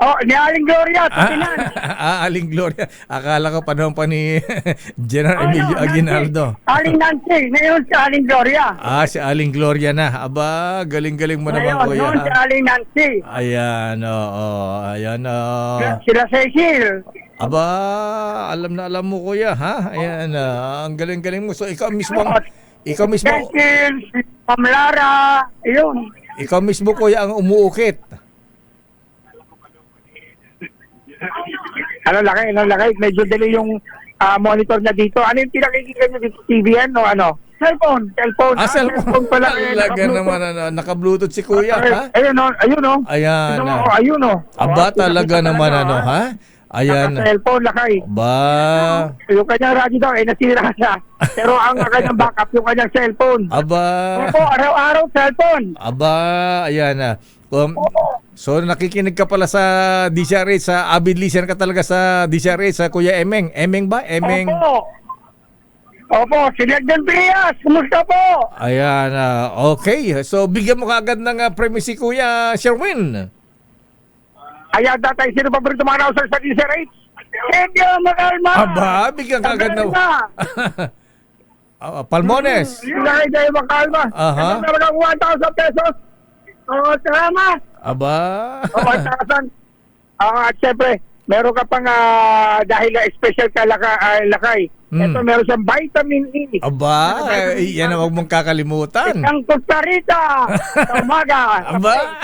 Speaker 8: Oh, ni Aling Gloria, sa Pinan.
Speaker 2: Aling Gloria. Akala ko panahon pa ni General Emilio Aguinaldo.
Speaker 8: Aling Nancy, ngayon si Aling Gloria.
Speaker 2: Si Aling Gloria na. Aba, galing-galing mo naman,
Speaker 8: Ngayon,
Speaker 2: kuya.
Speaker 8: noon si Aling Nancy.
Speaker 2: Ayan, oo. Ayan,
Speaker 8: Sila Cecil.
Speaker 2: Aba, alam mo, kuya, ha? Ayan, ang galing-galing mo. So, ikaw mismo,
Speaker 8: Cecil, si Pamlara, yun.
Speaker 2: ikaw mismo, kuya, ang umuukit.
Speaker 8: Ano laki. Medyo delay yung monitor na dito. Ano yung pinakikita nyo dito? TVN o ano? Cellphone.
Speaker 2: Cellphone
Speaker 8: pala.
Speaker 2: Talaga naman, naka-Bluetooth si kuya, ha?
Speaker 8: Ayun o.
Speaker 2: Ayan.
Speaker 8: Ayun o.
Speaker 2: Aba, talaga naman, ha? Ayan.
Speaker 8: Naka-cellphone, lakay.
Speaker 2: Ba.
Speaker 8: Yung kanyang radyo daw, nasira siya. Pero ang kanyang backup, yung kanyang cellphone.
Speaker 2: Aba.
Speaker 8: Opo, araw-araw cellphone.
Speaker 2: Aba, ayan. So nakikinig ka pala sa DCRH, sa avid listener ka talaga sa DCRH, sa Kuya Emeng. Emeng ba? Emeng.
Speaker 8: Opo, si Legend Prias, kumusta po?
Speaker 2: Ayan, okay. So bigyan mo kaagad ng premise si Kuya Sherwin.
Speaker 8: Ayan, tatay, sino paborito mga announcer sa DCRH? Sergio Magalma.
Speaker 2: Aba, bigyan kaagad na. Palmones.
Speaker 8: Sergio Magalma.
Speaker 2: Aha.
Speaker 8: Ano naman ang 1,000 pesos? Oo, salamat.
Speaker 2: Aba.
Speaker 8: Oo, salamat. At syempre, meron ka pang dahil special ka lakay. Ito, meron siyang vitamin E.
Speaker 2: Aba, yan ang huwag mong kakalimutan.
Speaker 8: Ang Costa Rica. Sa umaga.
Speaker 2: Aba.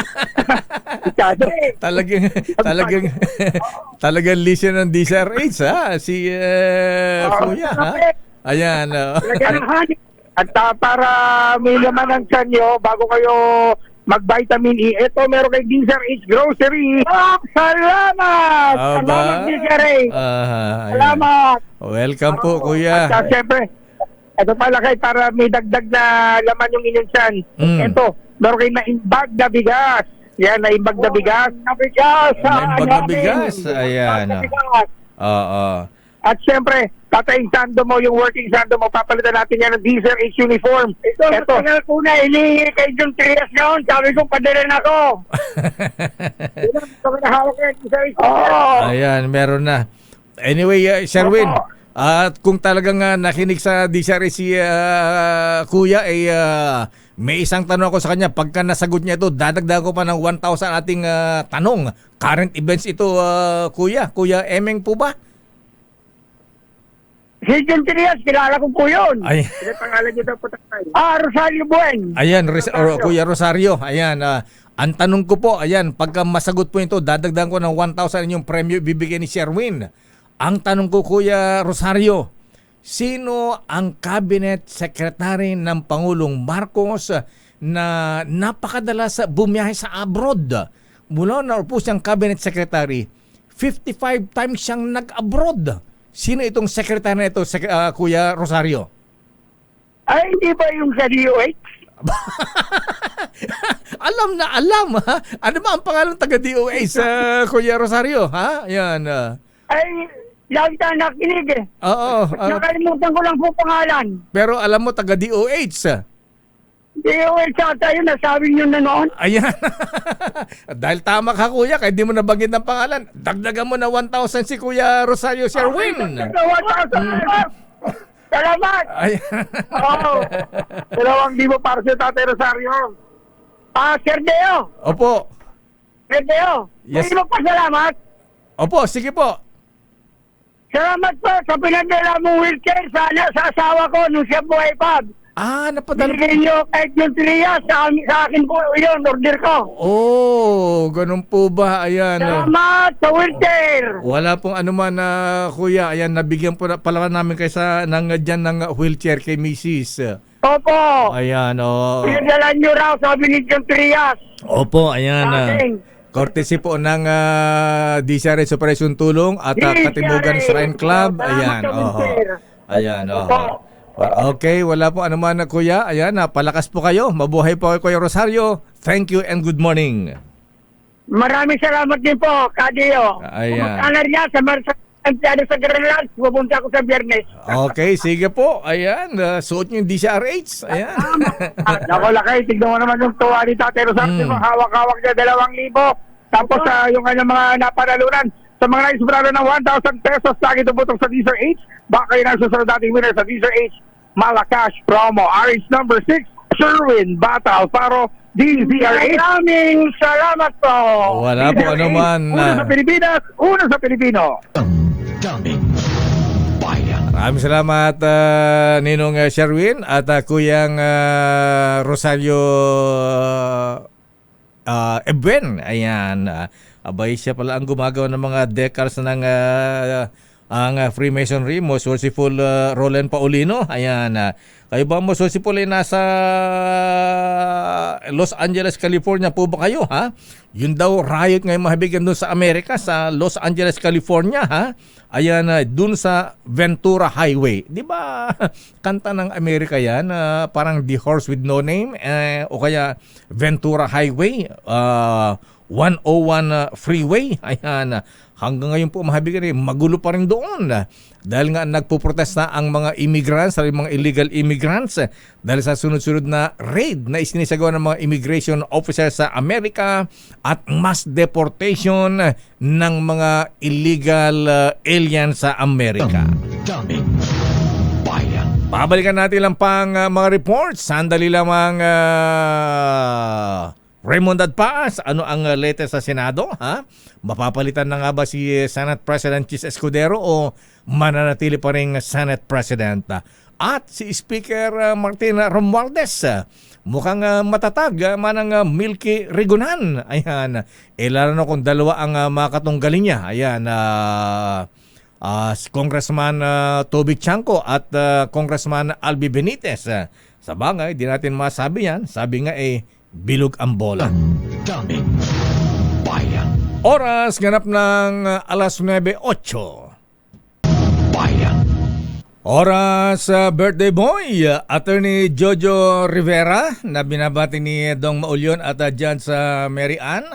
Speaker 2: talagang listen ng DCRH, ha? Si Kuya, ha? Ayan.
Speaker 8: At para may laman ng sanyo, bago kayo mag-vitamin E, ito meron kay DCRH Grocery. Salamat! Salamat, DCRH! Salamat!
Speaker 2: Welcome po, Kuya.
Speaker 8: At siyempre, ito pala kay para may dagdag na laman yung inyong tiyan. Ito, meron kayo naimbag na bigas. Yan, naimbag na bigas.
Speaker 2: Naimbag na bigas. Ayan. Oo.
Speaker 8: At siyempre, tatayin sando mo, yung working sando mo, papalitan natin yan ng DCRH uniform. Ito. Kung na, ilihi kay John Trias noon, sabi ko, padalan ako.
Speaker 2: Ayan, meron na. Anyway, Sherwin, at kung talagang nakinig sa DCRH si Kuya, may isang tanong ako sa kanya. Pagka nasagot niya ito, dadagdag ko pa ng 1,000 ating tanong. Current events ito, Kuya. Kuya Emeng po ba?
Speaker 8: Si John Trias, kilala ko po yun.
Speaker 2: Ay.
Speaker 8: Pangalan niyo daw po tayo. Rosario Buen.
Speaker 2: Ayan, Kuya Rosario. Ayan, ang tanong ko po, ayan, pagka masagot po ito, dadagdagan ko ng 1,000 yung premyo bibigyan ni Sherwin. Ang tanong ko, Kuya Rosario, sino ang cabinet secretary ng Pangulong Marcos na napakadalas bumiyahe sa abroad? Mula na po siyang cabinet secretary, 55 times siyang nag-abroad. Sino itong secretary na ito, Kuya Rosario?
Speaker 8: Ay, hindi ba yung sa DOH?
Speaker 2: alam, ha? Ano ba ang pangalan taga-DOH, Kuya Rosario, ha? Yan.
Speaker 8: Ay, lagi tayo nakinig eh.
Speaker 2: Oo.
Speaker 8: Nakalimutan ko lang po pangalan.
Speaker 2: Pero alam mo, taga-DOH.
Speaker 8: DOH ata yun, nasabi nyo na noon.
Speaker 2: Ayan. Dahil tama ka, Kuya, kaya di mo nabanggit ng pangalan. Dagdagan mo na 1,000 si Kuya Rosario Sherwin.
Speaker 8: Salamat!
Speaker 2: Ayan.
Speaker 8: Oo. Dalawang libo para sa Tatay Rosario. Sir Deo.
Speaker 2: Opo.
Speaker 8: Sir Deo.
Speaker 2: Yes.
Speaker 8: Hindi mo pa salamat.
Speaker 2: Opo, sige po.
Speaker 8: Salamat po sa pinadala mong wheelchair sa asawa ko nung siya buhay pa.
Speaker 2: Napadala.
Speaker 8: Binigay nyo kahit yung Trias sa akin po yun, order ko.
Speaker 2: Oh, ganun po ba? Ayan.
Speaker 8: Salamat sa wheelchair.
Speaker 2: Wala pong anuman na Kuya. Ayan, nabigyan po pala namin kayo dyan ng wheelchair kay Mrs.
Speaker 8: Opo.
Speaker 2: Ayan,
Speaker 8: Pinadala nyo raw sa binigyan Trias.
Speaker 2: Opo, ayan. Courtesy po ng DCRH Operation Tulong at Katimugan Shrine Club. Ayan, Ayan, Okay, wala po anuman na Kuya. Ayan, palakas po kayo. Mabuhay po kayo, Kuya Rosario. Thank you and good morning.
Speaker 8: Maraming salamat din po, Kadeo.
Speaker 2: Ayan.
Speaker 8: Kumakalar niya sa empleyado sa Greenland. Pupunta ako sa Biyernes.
Speaker 2: Okay, sige po. Ayan, suot niyo yung DCRH. Ayan.
Speaker 8: Nako, Lakay, tignan mo naman yung tuwa ni Tatay Rosario. Hawak-hawak niya 2,000. Tapos yung kanyang mga napanalunan sa mga naisbrado ng 1,000 pesos lagi tumutok sa DCRH. Baka kayo na susunod dating winner sa DCRH Malacash promo. RH number 6, Sherwin Bata Alfaro, DZRH. Maraming salamat po.
Speaker 2: Wala po anuman.
Speaker 8: Una sa Pilipinas, una sa Pilipino.
Speaker 1: Damdaming Bayan.
Speaker 2: Maraming salamat Ninong Sherwin at Kuyang Rosario Ebwen. Ayan. Abay siya pala ang gumagawa ng mga decals ng ang Freemasonry. Most Worshipful Roland Paulino. Ayan. Kayo ba Most Worshipful ay nasa Los Angeles, California po ba kayo? Ha? Yun daw riot ngayon mahabigan doon sa Amerika, sa Los Angeles, California. Ha? Ayan, doon sa Ventura Highway. Di ba kanta ng Amerika yan? Parang The Horse with No Name o kaya Ventura Highway. 101 freeway. Ayan, hanggang ngayon po mahabigan magulo pa rin doon dahil nga nagpuprotesta ang mga immigrants, mga illegal immigrants dahil sa sunod-sunod na raid na isinisagawa ng mga immigration officers sa Amerika at mass deportation ng mga illegal aliens sa Amerika.
Speaker 1: Damdaming Bayan.
Speaker 2: Pabalikan natin lang pang mga reports. Sandali lamang Raymond Adpaas, ano ang latest sa Senado? Ha? Mapapalitan na nga ba si Senate President Chis Escudero o mananatili pa rin Senate President? At si Speaker Martin Romualdez, mukhang matatag manang Milky Rigunan. Ayan, lalo na kung dalawa ang makatunggalin niya. Ayan, Congressman Toby Chanco at Congressman Albi Benitez. Sa bagay, di natin masabi yan. Sabi nga bilog ang bola.
Speaker 1: Damdaming Bayan.
Speaker 2: Oras ganap ng alas 9:08.
Speaker 1: Bayan.
Speaker 2: Oras birthday boy, Attorney Jojo Rivera na binabati ni Dong Maulyon at dyan sa Mary Ann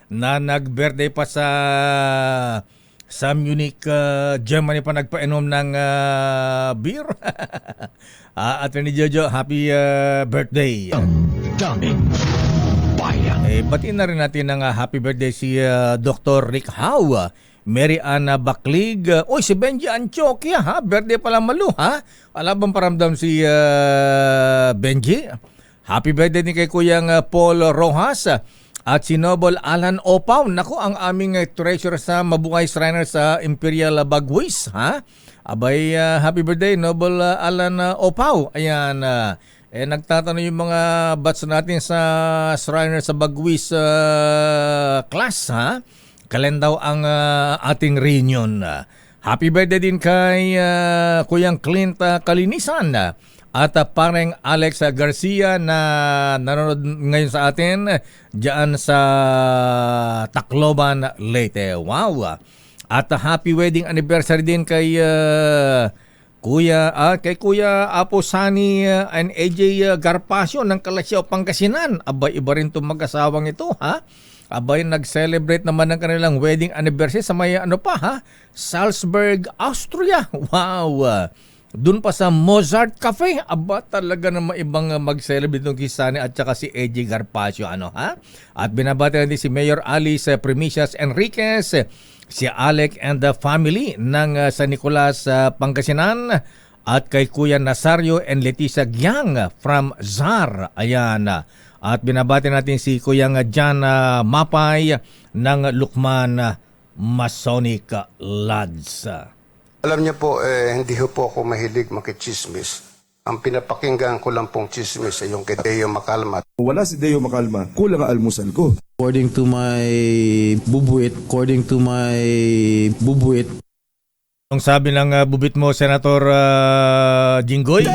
Speaker 2: na nag-birthday pa sa Munich, Germany pa nagpainom ng beer. Attorney Jojo, happy birthday.
Speaker 1: Damdaming Bayan.
Speaker 2: Batiin na rin natin ng happy birthday si Dr. Rick Howe, Mary Ann Baklig. Si Benji Anchoquia, ha? Birthday pala malu, ha? Wala bang paramdam si Benji? Happy birthday din kay Kuyang Paul Rojas at si Noble Alan Opaw. Naku, ang aming treasurer sa Mabungay Shriner sa Imperial Bagwis, ha? Abay, happy birthday Noble Alan Opaw. Ayan, nagtatanong yung mga batch natin sa Shriner sa Bagwis class, ha? Kailan daw ang ating reunion? Happy birthday din kay Kuyang Clint Kalinisan at parang Alex Garcia na nanonood ngayon sa atin diyan sa Tacloban, Leyte. Wow! At happy wedding anniversary din kay Kuya Apo Sani and AJ Garpacio ng Calasiao, Pangasinan. Abay, iba rin itong mag-asawang ito, ha? Abay, nag-celebrate naman ng kanilang wedding anniversary sa may Salzburg, Austria. Wow! Doon pa sa Mozart Cafe. Aba, talaga na maibang mag-celebrate ng Kisani at saka si AJ Garpacio, ha? At binabati natin si Mayor Alice Primicias Enriquez, si Alec and the family ng San Nicolas, Pangasinan, at kay Kuya Nazario and Leticia Gyang from ZAR. Ayan. At binabati natin si Kuya Jan Mapay ng Lukman Masonic Lads.
Speaker 11: Alam niyo po, hindi po ako mahilig makichismis. Ang pinapakinggan ko lang pong chismis ay yung kay Deo Macalma.
Speaker 12: Wala si Deo Macalma, kulang ang almusal ko. According to my bubuit.
Speaker 2: Ang sabi ng bubit mo, Senator Jinggoy.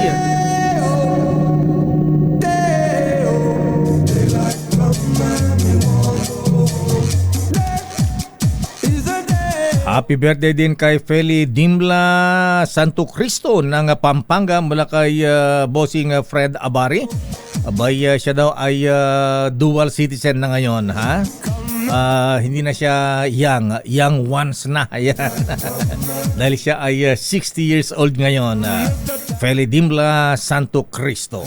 Speaker 2: Happy birthday din kay Feli Dimla Santo Cristo ng Pampanga mula kay bossing Fred Abari. Abay, siya daw ay dual citizen na ngayon, ha? Hindi na siya young once na. Ayan. Dahil siya ay 60 years old ngayon. Felidimla Santo Cristo.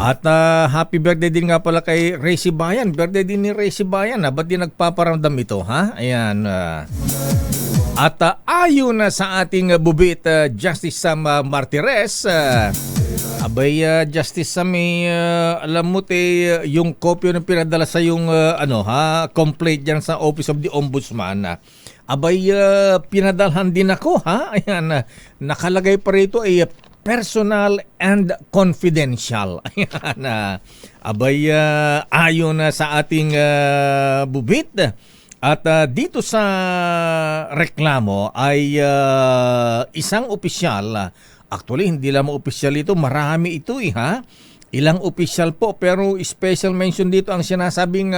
Speaker 2: At happy birthday din nga pala kay Ray Sibayan. Birthday din ni Ray Sibayan. Ba't di nagpaparamdam ito, ha? Ayan. At ayon na sa ating bubit, Justice Sam Martires, Justice Sam, alam mo yung kopya ng pinadala sa yung complaint dyan sa Office of the Ombudsman, pinadalhan din ako, ha? Ayan, nakalagay pa rito ay personal and confidential. Ayan, ayon na sa ating bubit. At dito sa reklamo ay isang opisyal, actually hindi lang opisyal ito, marami ito ha. Ilang opisyal po, pero special mention dito ang sinasabing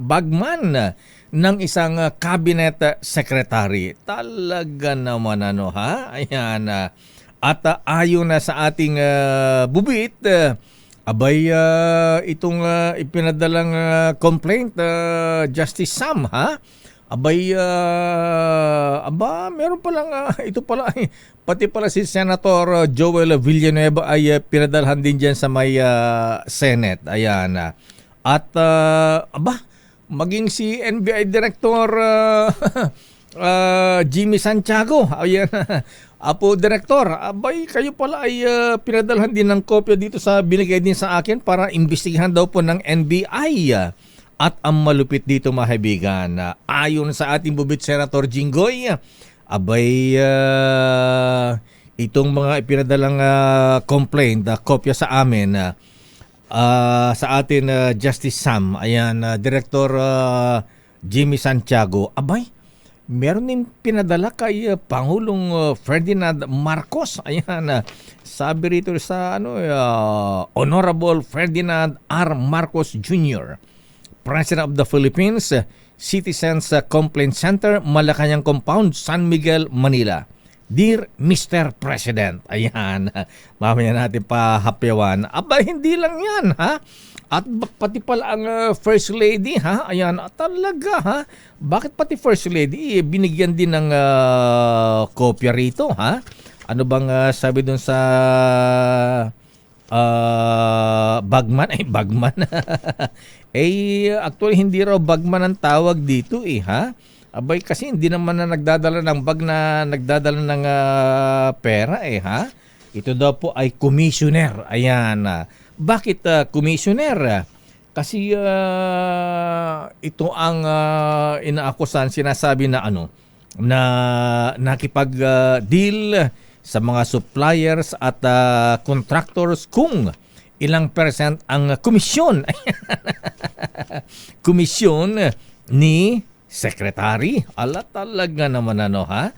Speaker 2: bagman ng isang cabinet secretary. Talaga naman ha. Ayan. At ayon na sa ating bubit, itong ipinadalang complaint, Justice Sam, ha? Meron palang, ito pala, pati pala si Senator Joel Villanueva ay pinadalhan din dyan sa may Senate. Ayan. At, maging si NBI Director Jimmy Santiago, ayan, Apo Director, kayo pala ay pinadalhan din ng kopya dito sa binigay din sa akin para imbestigahan daw po ng NBI. At ang malupit dito, mga kaibigan, ayon sa ating bubit Senator Jinggoy, itong mga ipinadalang complaint, kopya sa amin, sa atin Justice Sam, ayan, Director Jimmy Santiago, meron din pinadala kay Pangulong Ferdinand Marcos. Ayan, sabi rito sa Honorable Ferdinand R. Marcos Jr., President of the Philippines Citizens Complaint Center, Malacanang Compound, San Miguel, Manila. Dear Mr. President. Ayan, mamaya natin pahapyawan. Hindi lang yan, ha? At pati pala ang First Lady, ha? Ayan, talaga, ha? Bakit pati First Lady binigyan din ng kopya rito, ha? Ano bang sabi dun sa bagman? Bagman. Actually hindi raw bagman ang tawag dito, ha? Kasi hindi naman na nagdadala ng bag na nagdadala ng pera, ha? Ito daw po ay commissioner. Ayan. Bakit commissioner? Kasi ito ang inaakusan, sinasabi na na nakipag-deal sa mga suppliers at contractors kung ilang percent ang komisyon. Komisyon ni Secretary. Ala, talaga naman ha?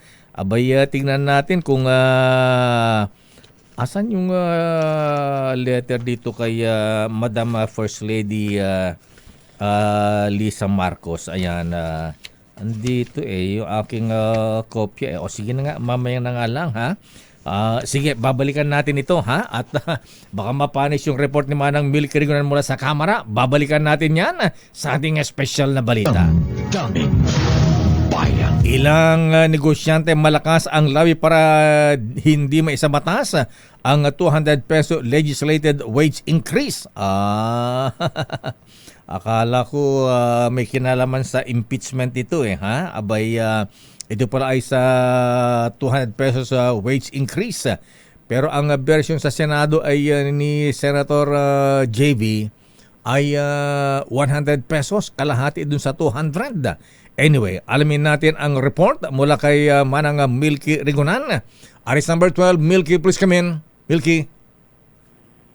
Speaker 2: Tingnan natin kung asan yung letter dito kay Madam First Lady Lisa Marcos. Ayan, andito yung aking kopya. O sige na nga, mamaya na nga lang, ha? Sige, babalikan natin ito, ha? At baka mapanis yung report ni Manang Milky Rigunan mula sa kamera. Babalikan natin yan sa ating special na balita.
Speaker 1: Daming bayan.
Speaker 2: Ilang negosyante malakas ang labi para hindi maisabatas ang 200 peso legislated wage increase. Akala ko may kinalaman sa impeachment ito, ha? Ito pala ay sa 200 pesos wage increase. Pero ang version sa Senado ay ni Senator JV ay 100 pesos, kalahati dun sa 200. Anyway, alamin natin ang report mula kay Manang Milky Rigunan. Aris number 12, Milky, please come in. Milky.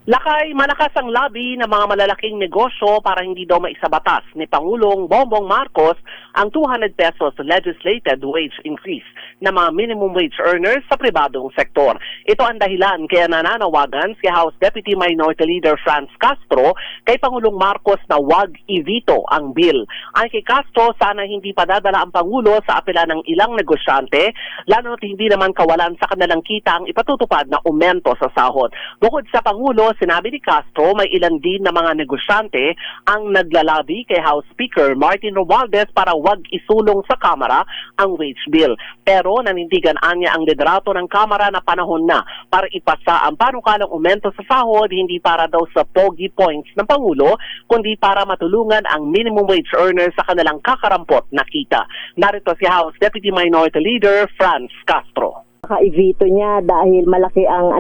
Speaker 13: Lakay, malakas ang lobby ng mga malalaking negosyo para hindi daw maisabatas ni Pangulong Bongbong Marcos ang 200 pesos legislated wage increase ng mga minimum wage earners sa pribadong sektor. Ito ang dahilan kaya nananawagan si House Deputy Minority Leader Franz Castro kay Pangulong Marcos na wag i-veto ang bill. Ay kay Castro, sana hindi padadala ang Pangulo sa apela ng ilang negosyante, lalo't hindi naman kawalan sa kanilang kita ang ipatutupad na aumento sa sahod. Bukod sa Pangulo, sinabi ni Castro, may ilan din na mga negosyante ang naglalabi kay House Speaker Martin Romualdez para wag isulong sa Kamara ang wage bill. Pero nanindigan niya ang liderato ng Kamara na panahon na para ipasa ang panukalang aumento sa sahod, hindi para daw sa pogi points ng Pangulo, kundi para matulungan ang minimum wage earners sa kanilang kakarampot na kita. Narito si House Deputy Minority Leader Franz Castro.
Speaker 14: Ka-evito niya dahil malaki ang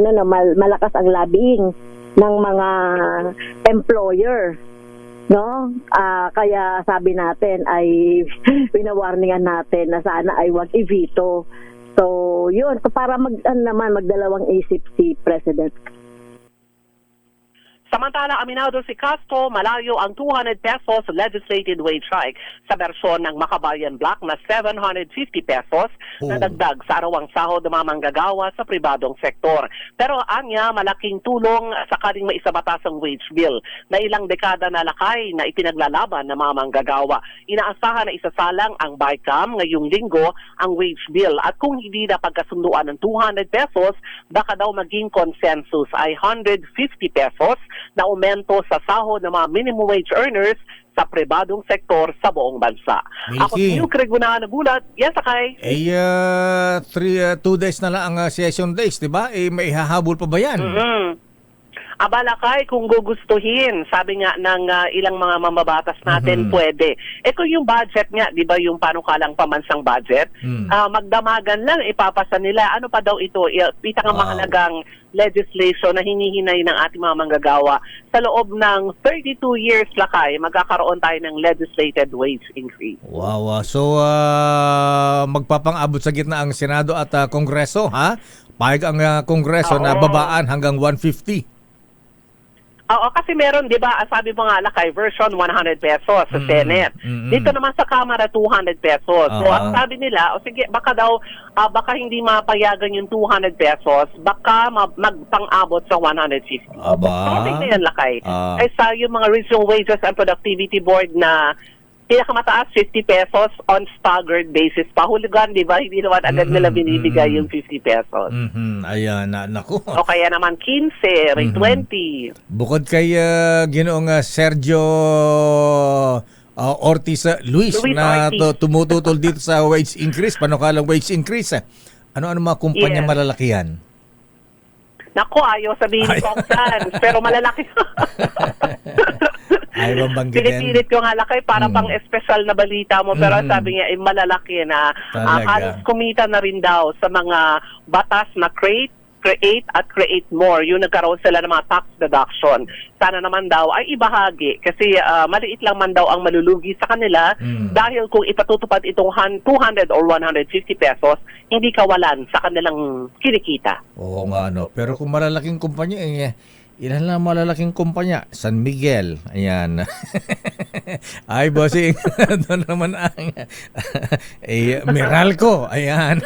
Speaker 14: malakas ang lobbying ng mga employer, no? Kaya sabi natin ay pinawarningan natin na sana ay wag i-veto. So yun, so para magdalawang isip si President.
Speaker 13: Samantala, aminado si Castro, malayo ang 200 pesos legislated wage hike sa bersyon ng Makabayan Black na 750 pesos na dagdag sa arawang sahod ng mga manggagawa sa pribadong sektor. Pero anya, malaking tulong sakaling maisabatas ang wage bill na ilang dekada na lakay na ipinaglalaban ng mga manggagawa. Inaasahan na isasalang ang BICAM ngayong linggo ang wage bill at kung hindi na pagkasunduan ng 200 pesos, baka daw maging consensus ay 150 pesos na aumento sa sahod ng mga minimum wage earners sa pribadong sektor sa buong bansa.
Speaker 2: Milky.
Speaker 13: Ako si New Craig Gunahan Nagulat. Yes, Akay.
Speaker 2: 2 days na lang ang session days, di ba? May hahabol pa ba yan?
Speaker 13: Abalakay, kung gugustuhin, sabi nga ng ilang mga mamabatas natin, pwede. Kung yung budget nga, di ba yung panukalang pamansang budget, magdamagan lang, ipapasa nila. Ano pa daw ito? Mahalagang legislation na hinihinay ng ating mga manggagawa. Sa loob ng 32 years, Lakay, magkakaroon tayo ng legislated wage increase.
Speaker 2: Wow. So, magpapang-abot sa gitna ang Senado at Kongreso, ha? Pahig ang Kongreso na babaan hanggang 150.
Speaker 13: Oo, kasi meron, di ba, sabi mo nga, Lakay, version 100 pesos sa Senate. Dito naman sa Kamara, 200 pesos. So, ang sabi nila, sige, baka daw, baka hindi mapayagan yung 200 pesos, baka magpang-abot sa 150. Sabi na yan, Lakay. Ay sa yung mga Regional Wages and Productivity Board na pinakamataas 50 pesos on staggered basis. Pahulugan, di ba? Hindi naman agad nila binibigay yung 50 pesos.
Speaker 2: Ayan, naku.
Speaker 13: O kaya naman 15, 20.
Speaker 2: Bukod kay Ginoong Sergio Ortiz Luis na tumututol dito sa wage increase, panukalang wage increase. Ano-ano mga kumpanya malalaki yan?
Speaker 13: Naku, ayaw sabihin ko saan, pero malalaki.
Speaker 2: Ayaw banggitin.
Speaker 13: Pinipilit ko nga, Lakay, para pang espesyal na balita mo, pero sabi niya, malalaki na halos kumita na rin daw sa mga batas na create more. Yung nagkaroon sila ng mga tax deduction. Sana naman daw ay ibahagi kasi maliit lang man daw ang malulugi sa kanila dahil kung ipatutupad itong 200 or 150 pesos, hindi kawalan sa kanilang kinikita.
Speaker 2: Oo nga, no. Pero kung malalaking kumpanya, ilan lang malalaking kumpanya? San Miguel. Ayan. Ay, bossing. Doon naman ang Meralco. Ayan.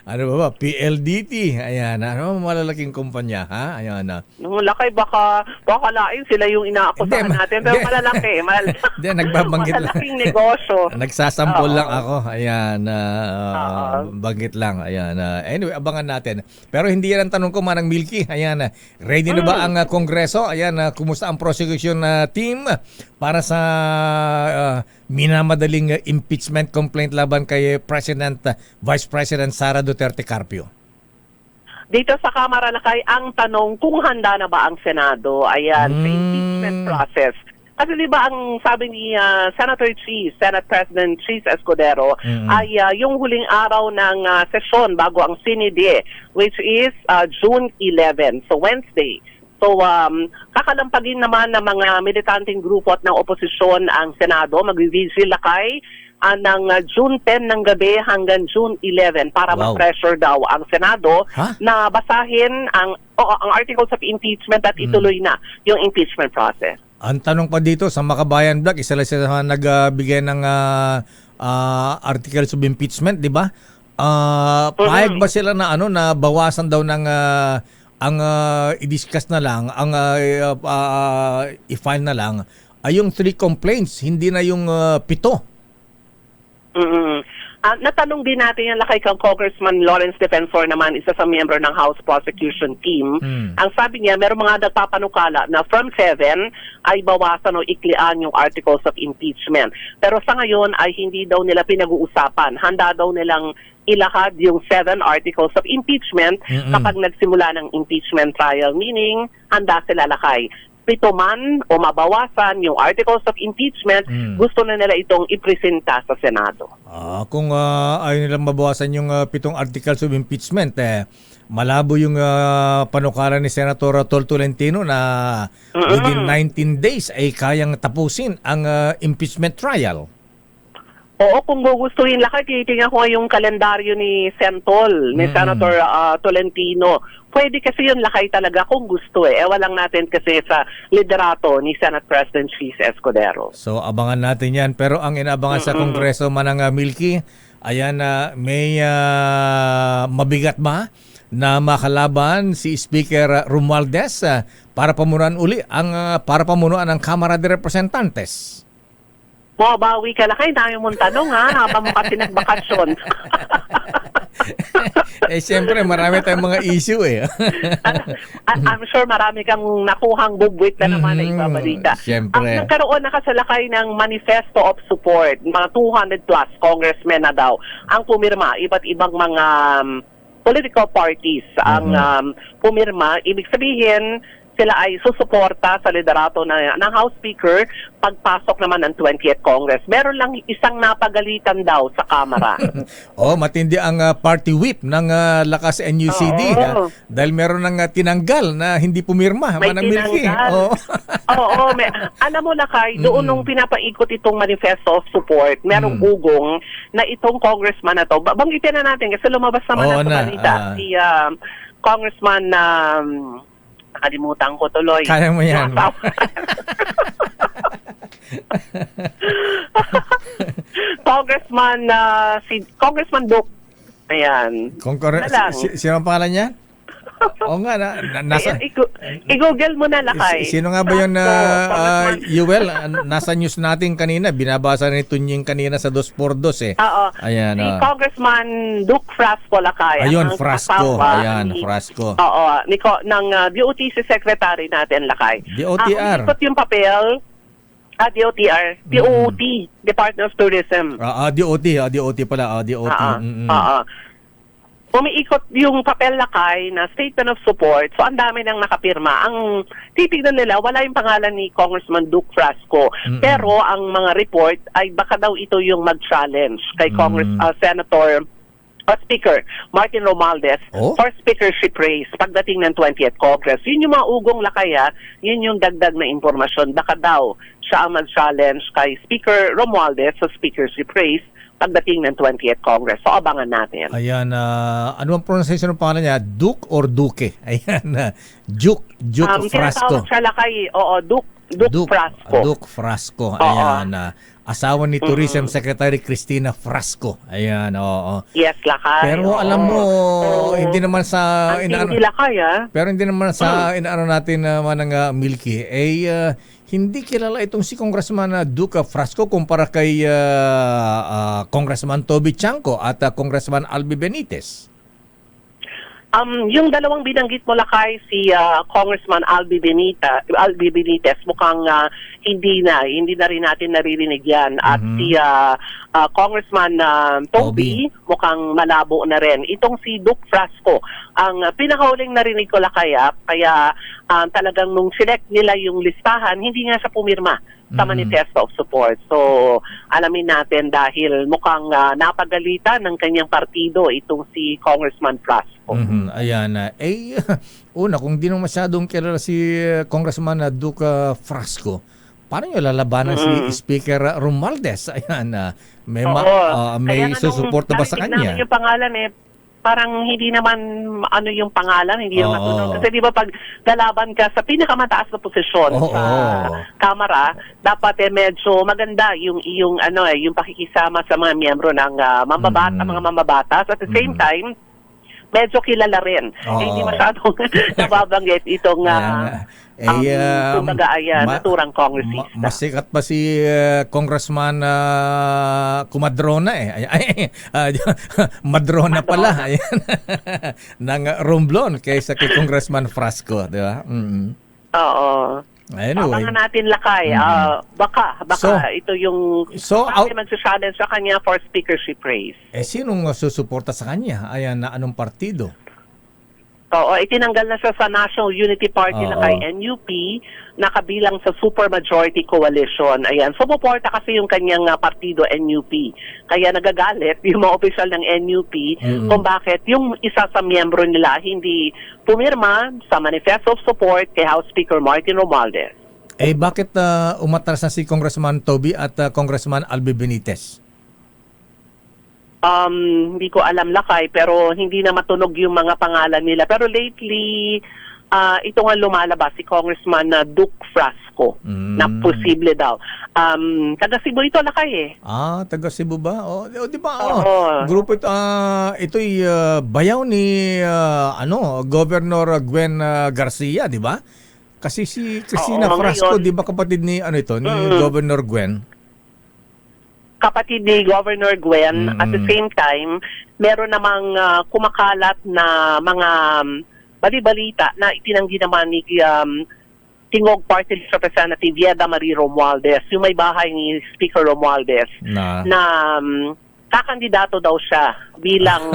Speaker 2: Ano ba? PLDT. Ayan. Ano malalaking kumpanya? Ha? Ayan.
Speaker 13: Lakay, baka lain sila yung inaakusahan natin. Pero malalaki.
Speaker 2: Hindi, nagbabanggit lang.
Speaker 13: Malalaking negosyo.
Speaker 2: Nagsasampol lang ako. Ayan. Banggit lang. Ayan. Anyway, abangan natin. Pero hindi yan ang tanong ko, Manang Milky. Ayan. Ready na ba ang Kongreso? Ayan, kumusta ang prosecution team para sa minamadaling impeachment complaint laban kay Vice President Sara Duterte Carpio?
Speaker 13: Dito sa Kamara, Lakay, ang tanong kung handa na ba ang Senado, ayan, sa impeachment process. Kasi di ba ang sabi ni Senate President Cheese Escudero ay yung huling araw ng sesyon bago ang sinidye, which is June 11, so Wednesday. So, kakalampagin naman ng mga militanteng grupo at ng oposisyon ang Senado, mag-vigil, Lakay, ng June 10 ng gabi hanggang June 11 para mag-pressure daw ang Senado na basahin ang articles of impeachment at ituloy na yung impeachment process.
Speaker 2: Ang tanong pa dito sa Makabayan Black, isa lang sila nagbigay ng articles of impeachment, di ba? Pahig ba sila na na bawasan daw ng ang i-discuss na lang, ang i-file na lang ay yung 3 complaints, hindi na yung 7?
Speaker 13: Natanong din natin yan kay Congressman Lawrence Defensor naman, isa sa miyembro ng House Prosecution Team. Ang sabi niya, meron mga nagpapanukala na from 7 ay bawasan o iklian yung articles of impeachment. Pero sa ngayon ay hindi daw nila pinag-uusapan. Handa daw nilang ilahad yung 7 articles of impeachment kapag nagsimula ng impeachment trial. Meaning, handa sila lakay. 7 man o mabawasan yung articles of impeachment, gusto na nila itong ipresenta sa Senado.
Speaker 2: Kung ayaw nilang mabawasan yung 7 articles of impeachment, malabo yung panukala ni Senator Tol Tolentino na within 19 days ay kayang tapusin ang impeachment trial.
Speaker 13: Oo, kung gugustuhin lakay, titingnan ko yung kalendaryo ni Sentol, ni Senator Tolentino. Pwede kasi yun lakay talaga kung gusto Ewan lang natin kasi sa liderato ni Senate President Chis Escudero.
Speaker 2: So abangan natin yan. Pero ang inaabangan sa Kongreso manang Milky, ayan, may mabigat ba na makalaban si Speaker Romualdez para pamunuan uli para pamunuan ang Kamara de Representantes?
Speaker 13: Bawi ka lakay, dami mong tanong habang mo kasi nagbakasyon.
Speaker 2: Siyempre, marami tayong mga issue
Speaker 13: I'm sure marami kang nakuhang bubwit na naman na ibabalita.
Speaker 2: Siyempre.
Speaker 13: Nagkaroon na kasalakay ng manifesto of support, mga 200 plus congressmen na daw ang pumirma, iba't ibang mga political parties ang pumirma. Ibig sabihin, sila ay susuporta sa liderato ng House Speaker pagpasok naman ng 20th Congress. Meron lang isang napagalitan daw sa Kamara.
Speaker 2: Matindi ang party whip ng Lakas NUCD. Dahil meron ng tinanggal na hindi pumirma.
Speaker 13: May tinanggal. Alam mo lakay, doon nung pinapaikot itong manifesto of support, merong ugong na itong congressman na to. Banggitin na natin kasi lumabas naman sa balita. Si Congressman nakalimutan ko tuloy.
Speaker 2: Kaya mo yan.
Speaker 13: Congressman Duke. Ayan.
Speaker 2: Sino ang pangalan niya? Oo nga, nasa...
Speaker 13: I-google mo na lakay.
Speaker 2: Sino nga ba yun Yuel? Nasa news natin kanina, binabasa ni Tunying kanina sa 2x2
Speaker 13: Oo.
Speaker 2: Ayan.
Speaker 13: Si Congressman Duke Frasco lakay.
Speaker 2: Ayun, Frasco. Ayan, Frasco.
Speaker 13: Oo. Ng DOTC Secretary natin lakay.
Speaker 2: DOTR.
Speaker 13: Ikot yung papel. DOTR. DOT. Department of Tourism.
Speaker 2: DOT pala. DOT.
Speaker 13: Umiikot yung papel lakay na statement of support. So, ang dami nang nakapirma. Ang titignan nila, wala yung pangalan ni Congressman Duke Frasco. Pero, ang mga report ay baka daw ito yung mag-challenge kay Senator Speaker Martin Romualdez for speakership race pagdating ng 20th Congress. Yun yung mga ugong lakay yun yung dagdag na impormasyon. Baka daw siya ang mag-challenge kay Speaker Romualdez sa speakership race pagdating ng 20th Congress. So, abangan natin.
Speaker 2: Ayan, ano ang pronunciation ng pangalan niya? Duke or Duque? Ayan, Duke Frasco.
Speaker 13: Tinatawag siya lakay, Duke Frasco.
Speaker 2: Duke Frasco. Ayan, asawa ni Tourism Secretary Cristina Frasco. Ayan,
Speaker 13: Yes, lakay.
Speaker 2: Pero alam mo, hindi naman sa...
Speaker 13: Hindi lakay,
Speaker 2: Pero hindi naman sa inaano natin naman ng Milky, hindi kilala itong si Congressman Duke Frasco kumpara kay Congressman Toby Chanco at Congressman Albi Benitez.
Speaker 13: Yung dalawang binanggit mo lakay, si Congressman Albi Benitez, mukhang hindi na rin natin naririnig yan. At si Congressman Toby, mukhang malabo na rin. Itong si Duke Frasco, ang pinakahuling narinig ko lakay, kaya talagang nung select nila yung listahan, hindi nga siya pumirma sa manifesto of support. So, alamin natin dahil mukhang napagalitan ng kanyang partido itong si Congressman Frasco.
Speaker 2: Ayan. Una, kung di naman masyadong kilala si Congressman Duke Frasco, paano nyo lalabanan si Speaker Romualdez? Ayan, may susuporta ba sa kanya?
Speaker 13: Yung pangalan parang hindi naman yung pangalan, hindi naman matunog. Kasi di ba pag lalaban ka sa pinakamataas na posisyon sa Kamara, dapat medyo maganda yung pakikisama sa mga miyembro ng mga mambabatas. At the same time, medyo kilala rin.
Speaker 2: Oo.
Speaker 13: Hindi masyadong nababanggit itong kumbaga naturang congressista.
Speaker 2: Masikat pa si Congressman Kumadrona Madrona pala. Ayan. ng Romblon kaysa kay Congressman Frasco, di ba?
Speaker 13: Oo.
Speaker 2: Anyway.
Speaker 13: Abangan natin lakay. Baka ito yung mag-challenge sa kanya for speakership race.
Speaker 2: Sinong susuporta sa kanya? Ayan, na anong partido?
Speaker 13: Oo, itinanggal na siya sa National Unity Party na kay NUP na kabilang sa Supermajority Coalition. Ayan, sumuporta kasi yung kanyang partido NUP. Kaya nagagalit yung mga opisyal ng NUP kung bakit yung isa sa miyembro nila hindi pumirma sa Manifesto of Support kay House Speaker Martin Romualdez.
Speaker 2: Bakit umatras na si Congressman Toby at Congressman Albi Benitez?
Speaker 13: Hindi ko alam lakay pero hindi na matunog yung mga pangalan nila. Pero lately, ito nga lumalabas si Congressman Duke Frasco na posible daw. Taga Cebu ito lakay
Speaker 2: taga Cebu ba? Di ba? Grupo ito, ito'y bayaw ni Governor Gwen Garcia, di ba? Kasi si Cristina Frasco, di ba kapatid ni ni Governor Gwen?
Speaker 13: Kapatid ni Governor Gwen. At the same time, meron namang kumakalat na mga bali-balita na itinanggi naman ni Tingog Party List Representative Yeda Marie Romualdez, yung may bahay ni Speaker Romualdez, na kakandidato daw siya bilang,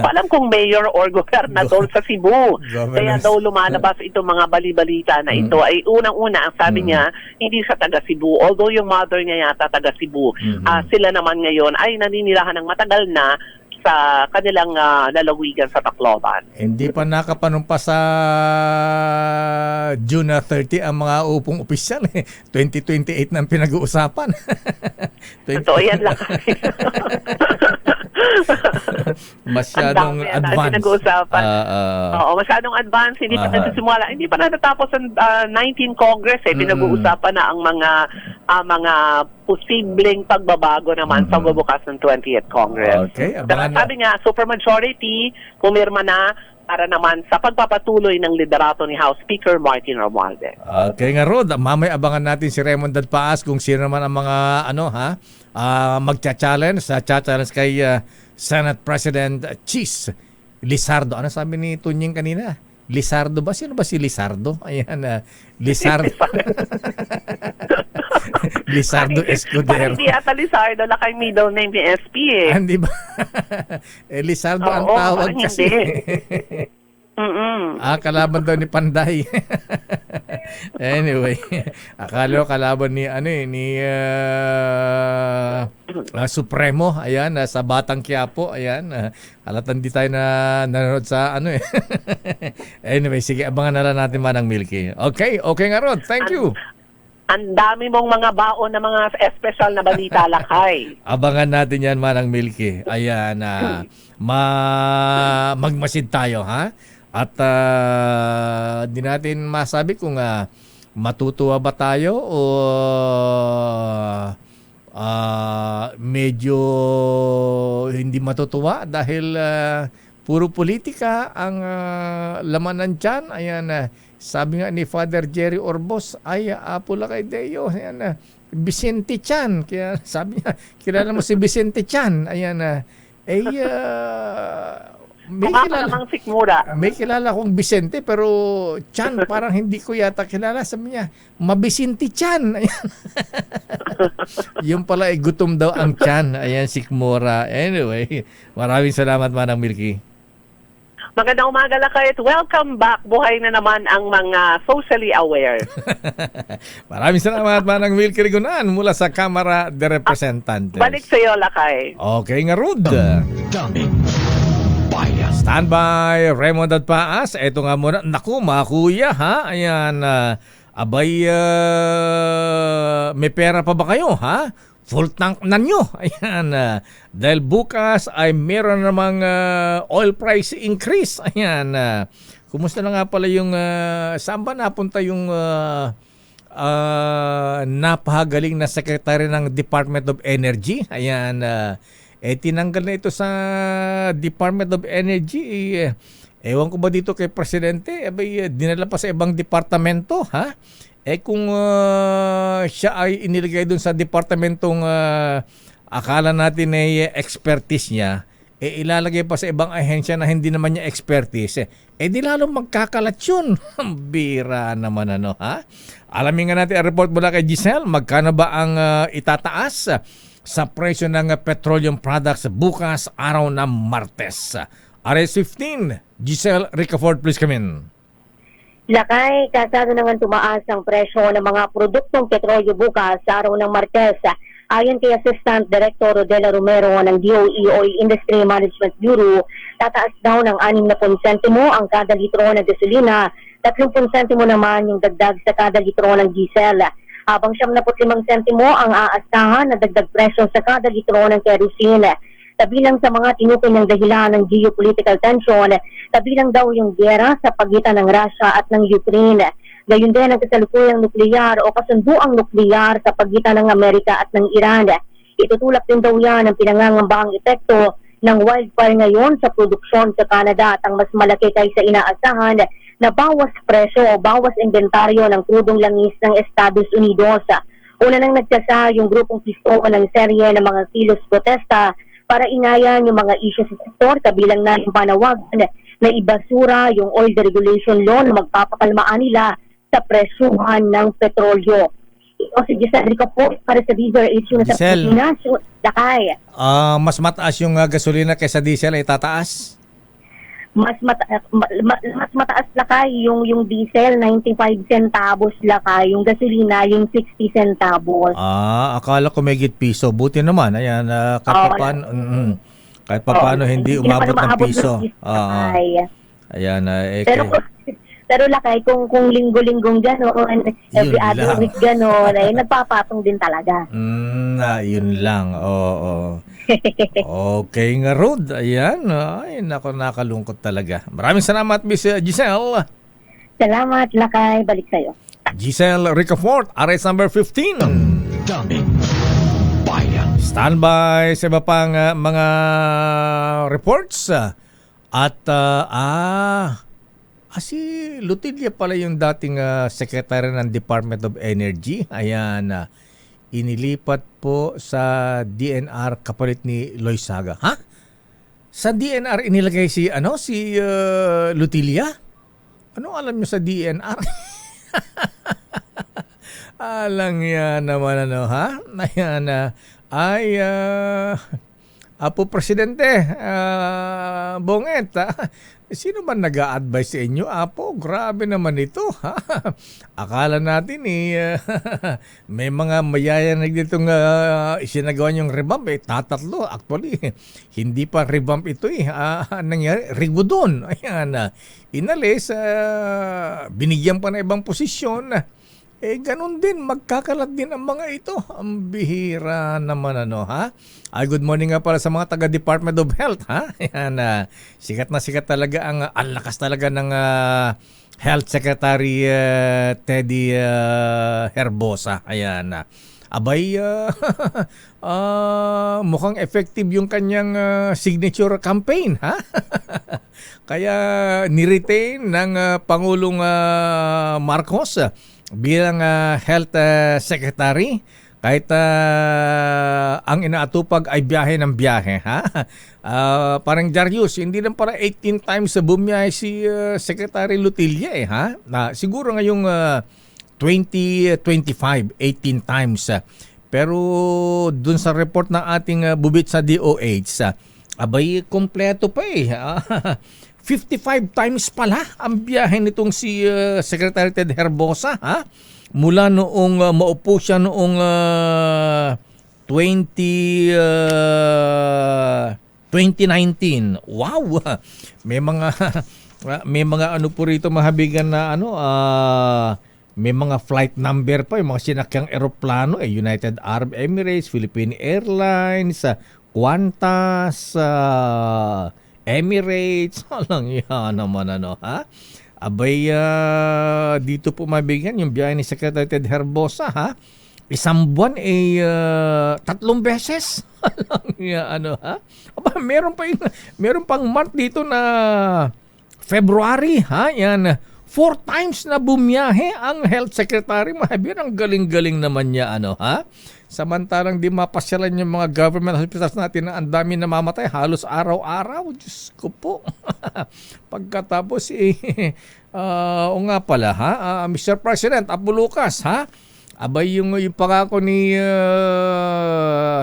Speaker 13: alam kung mayor or gobernador sa Cebu. Kaya daw lumalabas itong mga bali-balita na ito. Ay unang-una, ang sabi niya, hindi siya taga Cebu. Although yung mother niya yata taga Cebu. Sila naman ngayon ay naninirahan ng matagal na sa kanilang lalawigan sa Tacloban.
Speaker 2: Hindi pa nakapanumpa sa June 30 ang mga upong opisyal. 2028 na ang pinag-uusapan.
Speaker 13: Totoo yan lang.
Speaker 2: Masyadong advanced.
Speaker 13: Pinag-uusapan. Oo, masyadong advanced. Hindi pa nagsisimula. Hindi pa natatapos ang 19 Congress. Pinag-uusapan na ang mga posibleng pagbabago naman sa bubukas ng 20th Congress.
Speaker 2: Okay,
Speaker 13: sabi nga, supermajority, pumirma na para naman sa pagpapatuloy ng liderato ni House Speaker Martin Romualdez.
Speaker 2: Okay nga Rod, mamaya abangan natin si Raymond Dadpaas kung sino naman ang mga magcha-challenge kay Senate President Chis Lizardo. Ano sabi ni Tunying kanina? Lizardo ba? Sino ba si Lizardo? Ayan, Lizardo. Lizardo Escudero.
Speaker 13: Hindi ata Lizardo na kay middle name ni SP
Speaker 2: Hindi ba? Lizardo ang tawag kasi. Kalaban daw ni Panday. Anyway, akala ko kalaban ni Supremo, ayan, sa Batang Quiapo, ayan. Halatan di tayo na nanonood sa Anyway, sige, abangan na lang natin Manang Milky. Okay nga Rod, thank you.
Speaker 13: Ang dami mong mga baon na mga special na balita lakay.
Speaker 2: Abangan natin yan Manang Milky. Ayan, magmasid tayo ha. At di natin masabi kung matutuwa ba tayo o medyo hindi matutuwa dahil puro politika ang laman ng tiyan. Ayan, sabi nga ni Father Jerry Orbos, ay apula kay Deo. Ayan, Vicente Chan. Kaya sabi niya, kilala mo si Vicente Chan. Ayan, may kilala kong Vicente pero Chan parang hindi ko yata kilala. Sabi niya, Mabisinti Chan. Ayan. Yung pala gutom daw ang Chan. Ayan, Sikmura. Anyway, maraming salamat Manang Milky.
Speaker 13: Magandang umaga lakay at welcome back. Buhay na naman ang mga socially aware.
Speaker 2: Maraming salamat Manang Milky Rigunan mula sa Kamara de Representantes.
Speaker 13: Balik sa iyo lakay.
Speaker 2: Okay nga Rod. Standby, Raymond Dadpaas. Ito nga muna. Naku, mga kuya ha. Ayan, may pera pa ba kayo ha? Full tank na nyo. Ayan, dahil bukas ay meron namang oil price increase. Ayan, kumusta na nga pala yung, saan ba napunta yung napahagaling na Secretary ng Department of Energy? Ayan, tinanggal na ito sa Department of Energy. Ewan ko ba dito kay Presidente, dinala pa sa ibang departamento, ha? Kung siya ay inilagay dun sa departamentong akala natin ay expertise niya, ilalagay pa sa ibang ahensya na hindi naman niya expertise, di lalong magkakalat yun. Bira naman ha? Alamin nga natin ang report mula kay Giselle. Magkano ba ang itataas sa presyo ng petroleum products bukas araw ng Martes? RS15, Giselle Ricafort, please come in.
Speaker 15: Lakay, kasado naman tumaas ang presyo ng mga produktong petrolyo bukas sa araw ng Martes. Ayon kay Assistant Director Rodela Romero ng DOE o Industry Management Bureau, tataas daw ng 60 sentimo ang kada litro ng gasolina, 30 sentimo naman yung dagdag sa kada litro ng diesel. Habang 75 sentimo ang aasahan na dagdag presyo sa kada litro ng kerosene. Kabilang sa mga tinukoy ng dahilan ng geopolitical tension, kabilang daw yung giyera sa pagitan ng Russia at ng Ukraine. Gayon din ang kasalukuyang nuklear o kasunduang nuklear sa pagitan ng Amerika at ng Iran. Itutulak din daw yan ang pinangangambahang epekto ng wildfire ngayon sa produksyon sa Canada at ang mas malaki kaysa inaasahan na bawas presyo o bawas inventaryo ng krudong langis ng Estados Unidos. Una nang nagsasa yung grupong pisto ng serye ng mga kilos protesta para inayan yung mga isyu sa sektor, kabilang na yung panawagan na ibasura yung oil deregulation law na magpapakalmaan nila sa presyuhan ng petrolyo. O sige, Giselle po, para sa diesel issue na sa Pilipinas, lakay.
Speaker 2: Mas mataas yung gasolina kaysa diesel ay tataas?
Speaker 15: Mas mataas lakay yung diesel 95 centavos lakay, yung gasolina yung 60 centavos.
Speaker 2: Akala ko may piso. Buti naman. Ayan, kahit paano hindi umabot ng piso. Ayan,
Speaker 15: pero lakay kung linggo-linggong gano'n, every other week gano'n, ay nagpapatong din talaga.
Speaker 2: Yun lang. Oo. Okay nga, Rod. Ayan. Ay, nakalungkot talaga. Maraming salamat, Miss Giselle.
Speaker 15: Salamat, lakay. Balik sa'yo.
Speaker 2: Giselle Ricafort, RS number 15.
Speaker 1: Daming bayan.
Speaker 2: Standby sa iba pang mga reports. Si Lutilia pala yung dating secretary ng Department of Energy. Ayan, inilipat po sa DNR kapalit ni Loyzaga. Ha? Sa DNR inilagay si Lutilia? Ano alam niyo sa DNR? Alang yan naman ha? Ayan, Apo Presidente, Bonget, sino man nag-a-advise sa inyo? Apo, grabe naman ito. Ha? Akala natin may mga mayayanig ditong isinagawa niyong revamp. Tatatlo. Actually, hindi pa revamp ito nangyari, rigudon. Ayan, inalis, binigyan pa ng ibang posisyon. Ganun din, magkakalat din ang mga ito. Ang bihira naman ha? Good morning nga para sa mga taga-Department of Health, ha? Ayan, sikat na sikat talaga ang lakas talaga ng Health Secretary Teddy Herbosa. Ayan, mukhang effective yung kanyang signature campaign, ha? Kaya niretain ng Pangulong Marcos bilang Health Secretary, kahit ang inaatupag ay biyahe ng biyahe, ha? Parang Darius, hindi lang para 18 times sa bumiyahe si Secretary Lutilia, ha? Siguro ngayong 2025, 18 times. Pero dun sa report ng ating bubit sa DOH, kompleto pa 55 times pala ang biyahe nitong si Secretary Ted Herbosa, ha? Mula noong maupo siya noong 2019. Wow! May mga ano po rito mahabigan na may mga flight number pa, yung mga sinakyang eroplano, United Arab Emirates, Philippine Airlines, Qantas, Emirates, walang yan naman ha? Dito po mabigyan yung biyahe ni Secretary Ted Herbosa, ha? isang buwan ay 3 beses. Ano ha? Aba, meron pang month dito na February, ha? Yan, 4 times na bumiyahe ang health secretary. Mahabir, ang galing-galing naman niya, ano ha? Samantalang di mapasyalan yung mga government hospitals natin na ang dami namamatay halos araw-araw. Diyos ko po. Pagkatapos o nga pala ha, Mr. President Apo Lucas ha, abay yung pangako ni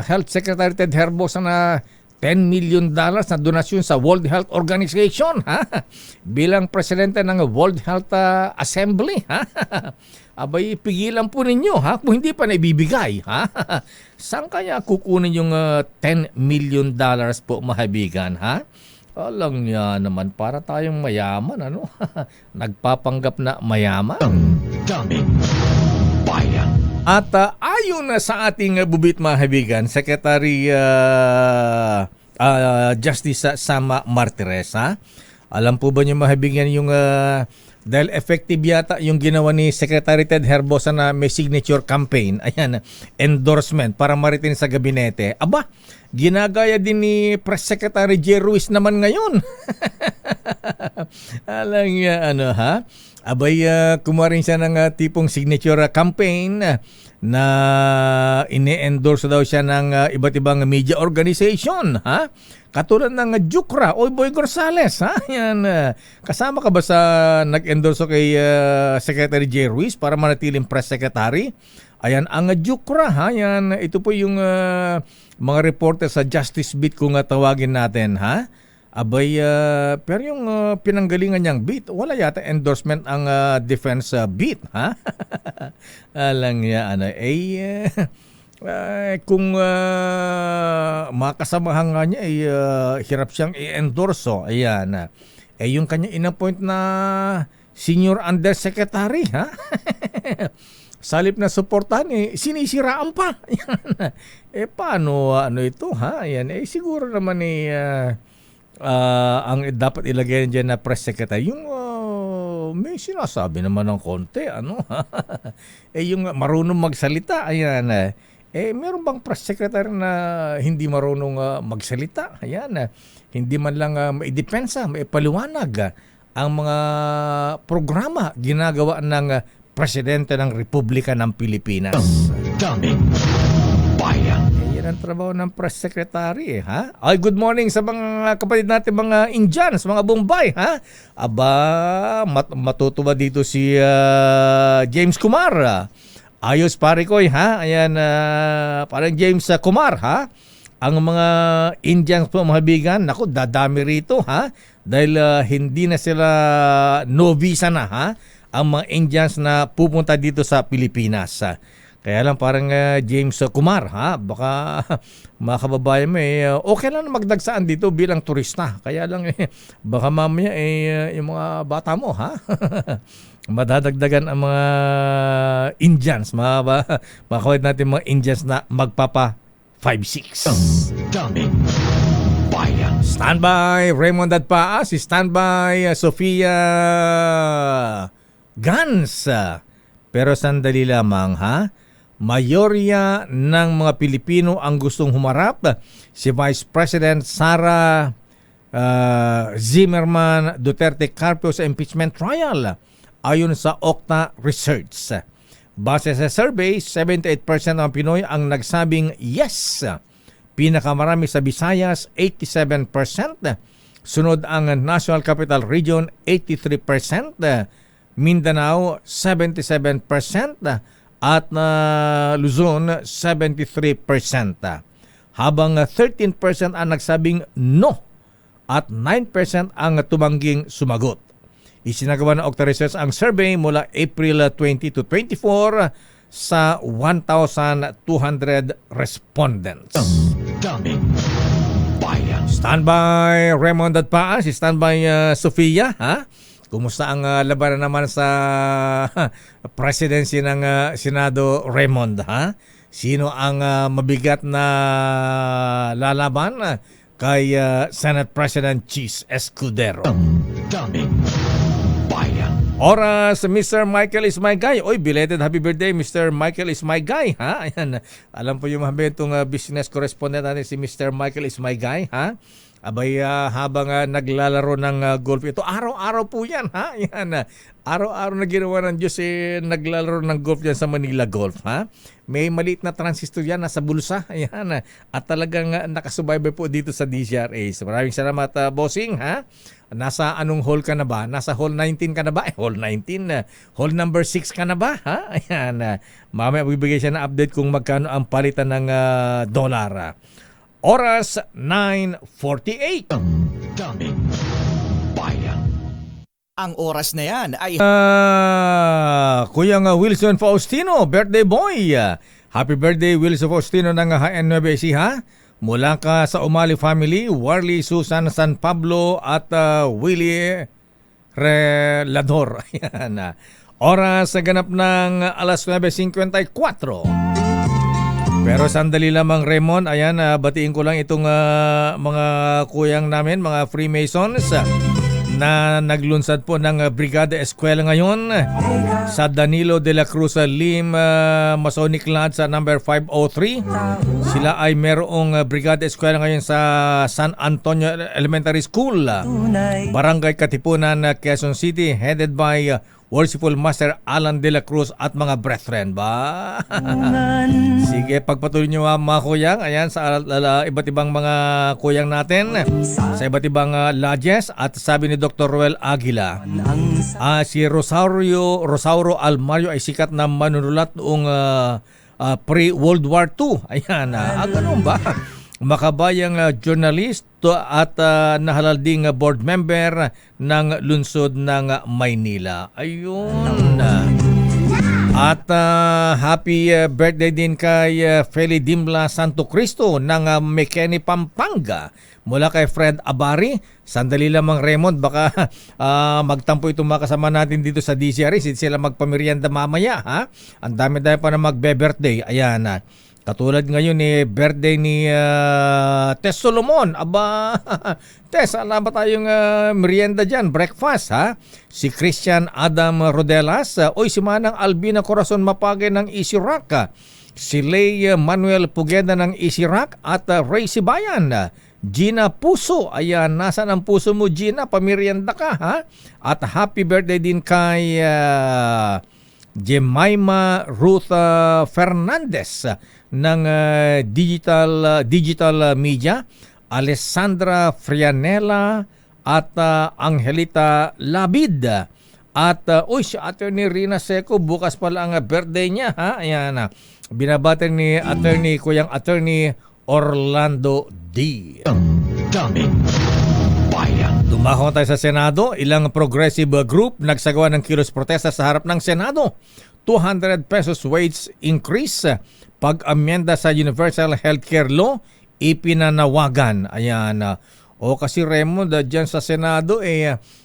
Speaker 2: Health Secretary Ted Herbosa na $10 million na donasyon sa World Health Organization ha, bilang presidente ng World Health Assembly ha. Abay, pigilan po ninyo ha, kung hindi pa naibibigay ha. Saan kaya kukunin yung $10 million po, mahabigan ha? Alam niya naman, para tayong mayaman, ano? Nagpapanggap na mayaman.
Speaker 1: Daming bayan.
Speaker 2: At ayon na sa ating bubit, mahabigan, Secretary Justice Sama Martires ha? Alam po ba niyo, mahabigan, yung dahil effective yata yung ginawa ni Secretary Ted Herbosa na may signature campaign, ayan, endorsement para maritin sa gabinete. Aba, ginagaya din ni Press Secretary J. Ruiz naman ngayon. Alang ano ha? Abay, kumuha rin siya ng tipong signature campaign na ini-endorse daw siya ng iba't ibang media organization, ha? Katulad ng Jukra o Boy Gonzales, ha? Yan, kasama ka ba sa nag-endorse kay Secretary J. Ruiz para manatiling press secretary? Ayan, ang Jukra, ha? Yan, ito po yung mga reporter sa Justice Beat kung tawagin natin, ha? Abay, pero yung pinanggalingan niyang beat, wala yata endorsement ang defense beat, ha? Alang ya, ano, kung makasamahan nga niya, hirap siyang i-endorso. Ayan, yung kanya inappoint na senior undersecretary, ha? Salip na suportahan, sinisiraan pa. Paano, ano ito, ha? Ayan, siguro naman, ang dapat ilagay dyan na press secretary, yung may sinasabi naman ng konti, ano? Yung marunong magsalita, ayan, meron bang press secretary na hindi marunong magsalita? Ayan, hindi man lang maidepensa, maipaliwanag ang mga programa ginagawa ng Presidente ng Republika ng Pilipinas.
Speaker 1: Daming bayan.
Speaker 2: Yan ang trabaho ng press secretary, ha? Ay, good morning sa mga kapatid natin, mga Indians, mga Bombay, ha? Aba, matutuwa dito si James Kumar. Ayos, pare ko, ha? Ayan, parang James Kumar, ha? Ang mga Indians po, mga bigan, naku, dadami rito, ha? Dahil hindi na sila no visa na, ha? Ang mga Indians na pupunta dito sa Pilipinas. Kaya lang parang James Kumar, ha? Baka mga kababayan mo, okay lang na magdagsaan dito bilang turista. Kaya lang baka mamaya yung mga bata mo, ha? Madadagdagan ang mga Indians, mga kawit natin mga Indians na magpapa 5-6.
Speaker 1: Daming bayan.
Speaker 2: Standby Raymond at Paas, standby Sofia Gans. Pero sandali lamang, ha? Mayorya ng mga Pilipino ang gustong humarap si Vice President Sara Zimmerman Duterte Carpio sa impeachment trial ayon sa Okta Research. Base sa survey, 78% ng Pinoy ang nagsabing yes. Pinakamarami sa Visayas, 87%. Sunod ang National Capital Region, 83%. Mindanao, 77%. At Luzon, 73%. Habang 13% ang nagsabing no at 9% ang tumangging sumagot. Isinagawa ng Okta Research ang survey mula April 20 to 24 sa 1,200 respondents.
Speaker 1: Daming bayan.
Speaker 2: Standby Raymond at Paas, standby Sofia, ha? Kumusta ang labanan naman sa presidency ng Senado, Raymond, ha? Sino ang mabigat na lalaban kay Senate President Chis Escudero?
Speaker 1: Daming bayan.
Speaker 2: Oras, Mr. Michael is my guy. Oy, belated happy birthday, Mr. Michael is my guy. Ha? Ayan. Alam po yung mga itong business correspondent natin si Mr. Michael is my guy. Ha? Abay, habang naglalaro ng golf. Ito, araw-araw po yan. Ha? Ayan. Araw-araw na ginawa ng Diyos naglalaro ng golf yan sa Manila Golf. Ha? May maliit na transistor yan nasa bulsa. Ayan. At talagang nakasubaybay po dito sa DZRH. Maraming salamat, bossing. Ha? Nasa anong hole ka na ba? Nasa hole 19 ka na ba? Hole 19. Hole number 6 ka na ba? Ha? Ayan. Mamaya magbibigay siya ng update kung magkano ang palitan ng dolar. Oras 9:48.
Speaker 1: Daming bayan.
Speaker 7: Ang oras na yan ay...
Speaker 2: Kuya Wilson Faustino, birthday boy. Happy birthday, Wilson Faustino ng HN9 ha? Mula ka sa Umali family, Warly, Susan, San Pablo at Willie Relador. Ayan. Oras sa ganap ng alas 9:54. Pero sandali lamang, Raymond. Ayan, batiin ko lang itong mga kuyang namin, mga Freemasons na naglunsad po ng Brigada Eskwela ngayon sa Danilo de la Cruz Lim Masonic Lodge sa number 503. Sila ay merong Brigada Eskwela ngayon sa San Antonio Elementary School, Barangay Katipunan, Quezon City, headed by Worshipful Master Alan de la Cruz at mga brethren ba? Sige, pagpatuloy nyo mga kuyang. Ayan, sa iba't ibang mga kuyang natin sa iba't ibang lodges. At sabi ni Dr. Roel Aguila, si Rosauro Almario ay sikat na manunulat noong pre-World War II. Ayan, ganun ba? Makabayang journalist at nahalal ding board member ng lungsod ng Maynila. Ayun. At happy birthday din kay Feli Dimla Santo Cristo ng Mekeni, Pampanga. Mula kay Fred Abari. Sandali lamang, Raymond, baka magtampo itong mga kasama natin dito sa DCRS. Hindi sila magpamerienda mamaya. Ha? Ang dami-dami pa na magbe-birthday. Ayan. Katulad ngayon birthday ni Tess Solomon. Aba, Tess, alam ba tayong merienda dyan? Breakfast, ha? Si Christian Adam Rodelas. Si Manang Albina Corazon Mapagay ng Isirac. Si Lay Manuel Pugeda ng Isirac. At Ray Sibayan. Gina Puso. Ayan, nasaan ang puso mo, Gina? Pamerienda ka, ha? At happy birthday din kay Jemima Ruth Fernandez ng digital media, Alessandra Frianella at Angelita Labid. At si Attorney Rina Seco, bukas pala ang birthday niya, ha? Ayan, binabati ni Kuyang Attorney Orlando D.
Speaker 1: Daming bayan.
Speaker 2: Dumako tayo sa Senado. Ilang progressive group nagsagawa ng kilos protesta sa harap ng Senado. 200 pesos wage increase, pag-amyenda sa Universal Healthcare Law, ipinanawagan. Ayan. Kasi Raymond, dyan sa Senado,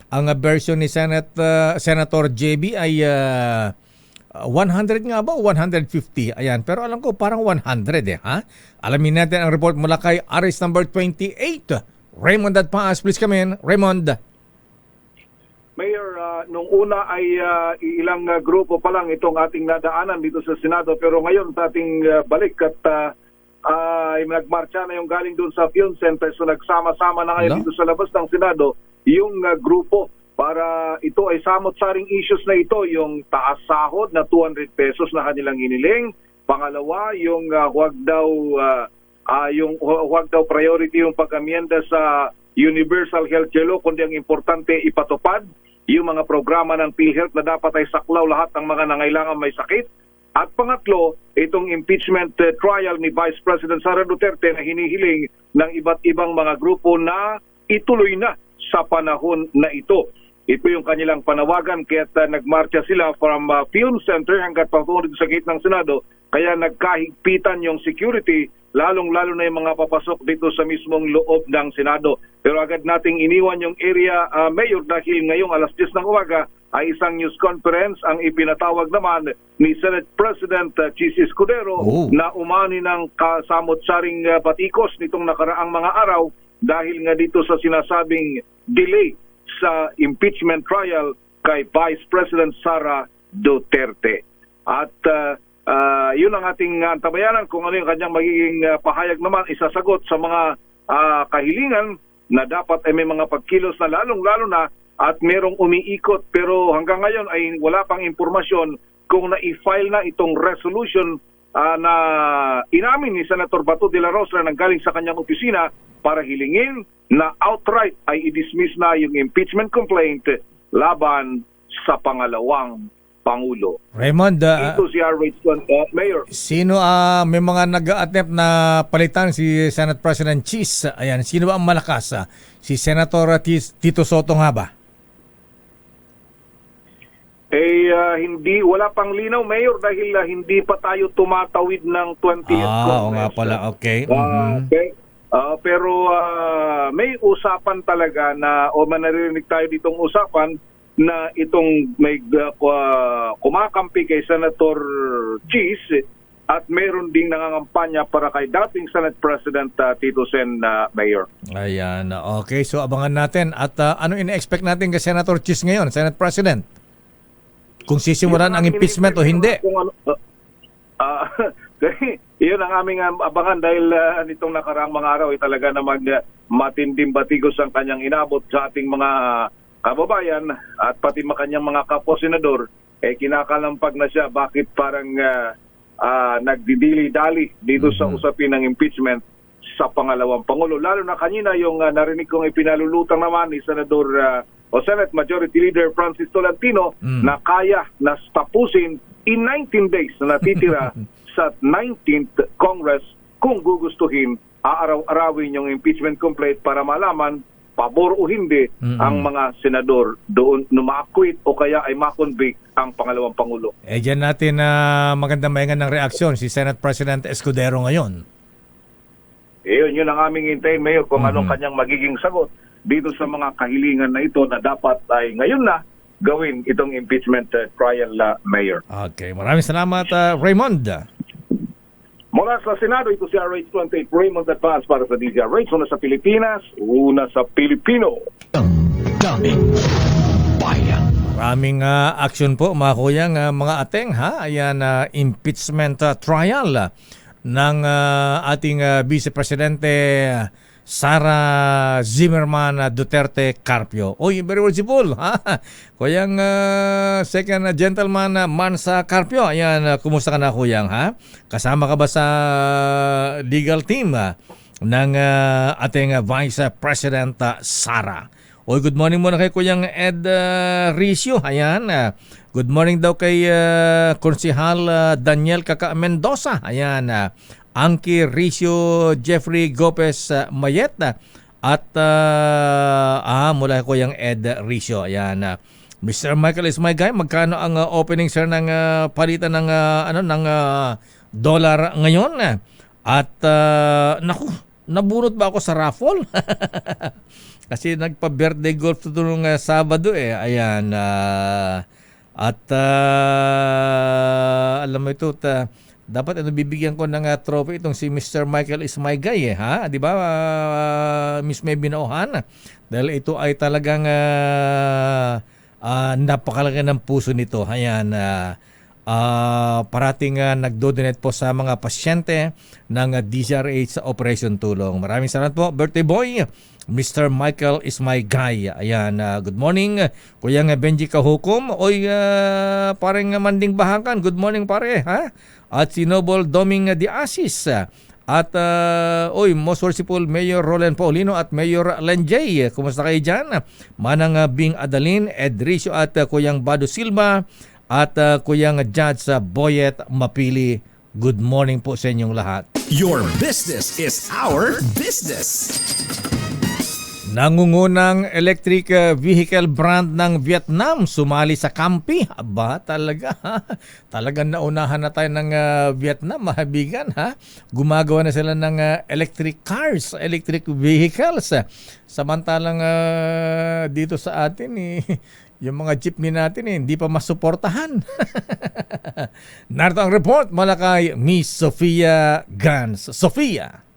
Speaker 2: ang version ni Senator JB ay 100 nga ba o 150? Ayan. Pero alam ko parang 100 ha? Alamin natin ang report mula kay Aris number 28. Raymond at Paas, please come in. Raymond.
Speaker 16: Mayor, nung una ay ilang grupo pa lang itong ating nadaanan dito sa Senado, pero ngayon sa ating balik at ay nagmarcha na yung galing doon sa Film Center, so nagsama-sama na ngayon dito sa labas ng Senado yung grupo para ito ay samot-saring issues na ito, yung taas sahod na 200 pesos na kanilang hiniling. Pangalawa, yung huwag daw priority yung pag-amyenda sa Universal Healthcare Law, kundi ang importante ipatupad yung mga programa ng PhilHealth na dapat ay saklaw lahat ng mga nangailangan may sakit. At pangatlo, itong impeachment trial ni Vice President Sara Duterte na hinihiling ng iba't ibang mga grupo na ituloy na sa panahon na ito. Ito yung kanilang panawagan, kaya nagmarcha sila from Film Center hanggang patungo sa gate ng Senado. Kaya nagkahigpitan yung security, lalong-lalo na yung mga papasok dito sa mismong loob ng Senado. Pero agad nating iniwan yung area, Mayor, dahil ngayong alas 10 ng umaga ay isang news conference ang ipinatawag naman ni Senate President Chis Escudero na umani ng kasamot-saring batikos nitong nakaraang mga araw dahil nga dito sa sinasabing delay sa impeachment trial kay Vice President Sara Duterte. At yun ang ating antabayanan kung ano yung kanyang magiging pahayag naman, isasagot sa mga kahilingan na dapat ay may mga pagkilos na lalong-lalo na at merong umiikot pero hanggang ngayon ay wala pang impormasyon kung na-file na itong resolution na inamin ni Senator Bato de la Rosa na galing sa kanyang opisina para hilingin na outright ay i-dismiss na yung impeachment complaint laban sa pangalawang Pangulo.
Speaker 2: Raymond,
Speaker 16: ito si Mayor.
Speaker 2: Sino may mga nag-attempt na palitan si Senate President Cheese? Ayan, sino ba ang malakas? Si Senator Tito Soto nga ba?
Speaker 16: Hindi, wala pang linaw, Mayor, dahil hindi pa tayo tumatawid ng 20th Congress.
Speaker 2: Oo nga pala, okay.
Speaker 16: Pero may usapan talaga na, o manarinig tayo ditong usapan, na itong may kumakampi kay Senator Cheese at mayroon ding nangangampanya para kay dating Senate President Tito Sen, Mayor.
Speaker 2: Ayan, okay. So abangan natin. At ano ina-expect natin kay Senator Cheese ngayon, Senate President? Kung sisimulan ang impeachment o hindi? Yun ang aming abangan dahil nitong nakaraang mga araw ay talaga namang matinding batigos ang kanyang inabot sa ating mga kababayan at pati kanyang mga kapwa-senador, kinakalampag na siya bakit parang nagdidili-dali dito sa usapin ng impeachment sa pangalawang Pangulo. Lalo na kanina yung narinig kong ipinalulutang naman ni Senador o Senate Majority Leader Francis Tolentino na kaya na tapusin in 19 days na natitira sa 19th Congress kung gugustuhin aaraw-arawin yung impeachment complaint para malaman pabor o hindi ang mga senador doon na-acquit o kaya ay ma-convict ang pangalawang Pangulo. Diyan natin magandang mahingan ng reaksyon si Senate President Escudero ngayon.
Speaker 16: Yun ang aming hintayin, Mayor, kung anong kanyang magiging sagot dito sa mga kahilingan na ito na dapat ay ngayon na gawin itong impeachment trial, Mayor.
Speaker 2: Okay, maraming salamat, Raymond.
Speaker 16: Mula sa Senado, ito si RH28 Raymond Advance para sa DZRH. Una sa Pilipinas, una sa Pilipino.
Speaker 1: Daming bayan.
Speaker 2: Maraming action po mga kuyang, mga ateng ha. Ayan, impeachment trial ng ating Vice Presidente Sara Zimmerman Duterte Carpio. Oy, very worshipful, ha? Kuyang second gentleman Mansa Carpio. Ayan, kumusta ka na kuyang, ha? Kasama ka ba sa legal team ng ating Vice President Sara? Oy, good morning muna kay kuyang Ed Ricio. Ayan, good morning daw kay Konsehal Daniel Kaka Mendoza. Ayan, Angki Ricio Jeffrey Gopez Mayet at mula ko yung Ed Ricio. Ayan, Mr. Michael is my guy. Magkano ang opening sir ng palitan ng ng dollar ngayon? At naku, naburot ba ako sa raffle? Kasi nagpa-birthday golf to nung Sabado eh. Ayan, at alam mo ito, dapat bibigyan ko ng trophy itong si Mr. Michael is my guy ha? Di ba, Miss May Binauhan? Dahil ito ay talagang napakalaki ng puso nito. Ayan, parating nagdo-donate po sa mga pasyente ng DZRH sa Operation Tulong. Maraming salamat po, birthday boy, Mr. Michael is my guy. Ayan, good morning, Kuya Benji Kahukom. Oy, parang Manding Bahakan, good morning pare, ha? At si Noble Doming de Asis. At most worshipful Mayor Roland Paulino at Mayor Lenjay. Kumusta kayo dyan? Manang Bing Adalin, Edricio at Kuyang Bado Silva at Kuyang Judge Boyet Mapili. Good morning po sa inyong lahat.
Speaker 3: Your business is our business.
Speaker 2: Nangungunang electric vehicle brand ng Vietnam sumali sa Kampi. Aba, talaga ha? Talagang naunahan na tayo ng Vietnam, mahabigan ha? Gumagawa na sila ng electric cars, electric vehicles. Samantalang dito sa atin yung mga jeepney natin hindi pa masuportahan. Narito ang report mula kay Miss Sofia Gans. Sofia.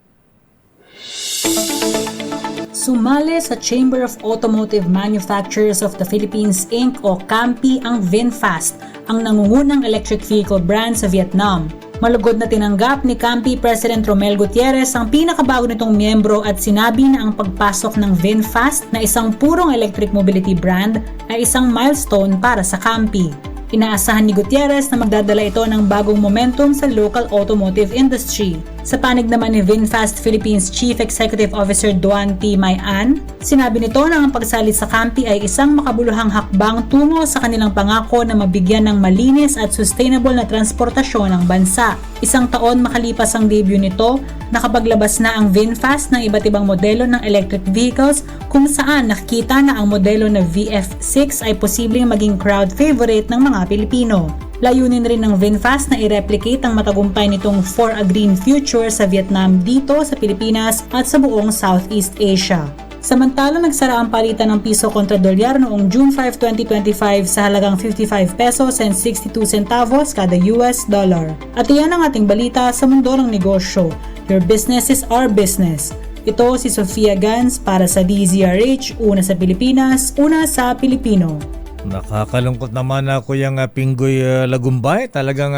Speaker 17: Sumali sa Chamber of Automotive Manufacturers of the Philippines Inc. o CAMPI ang VinFast, ang nangungunang electric vehicle brand sa Vietnam. Malugod na tinanggap ni CAMPI President Romel Gutierrez ang pinakabago nitong miyembro at sinabi na ang pagpasok ng VinFast na isang purong electric mobility brand ay isang milestone para sa CAMPI. Inaasahan ni Gutierrez na magdadala ito ng bagong momentum sa local automotive industry. Sa panig naman ni VinFast Philippines Chief Executive Officer Duan T. Mayan, sinabi nito na ang pagsalit sa CAMPI ay isang makabuluhang hakbang tungo sa kanilang pangako na mabigyan ng malinis at sustainable na transportasyon ng bansa. Isang taon makalipas ang debut nito, nakapaglabas na ang VinFast ng iba't ibang modelo ng electric vehicles kung saan nakikita na ang modelo na VF6 ay posibleng maging crowd favorite ng mga Pilipino. Layunin rin ng VinFast na i-replicate ang matagumpay nitong For a Green Future sa Vietnam dito sa Pilipinas at sa buong Southeast Asia. Samantala, nagsara ang palitan ng piso kontra dolyar noong June 5, 2025 sa halagang 55 pesos and 62 centavos kada US dollar. At iyan ang ating balita sa mundo ng negosyo. Your business is our business. Ito si Sofia Gans para sa DZRH, una sa Pilipinas, una sa Pilipino.
Speaker 2: Nakakalungkot naman ako yung Pinggoy Lagumbay. Talagang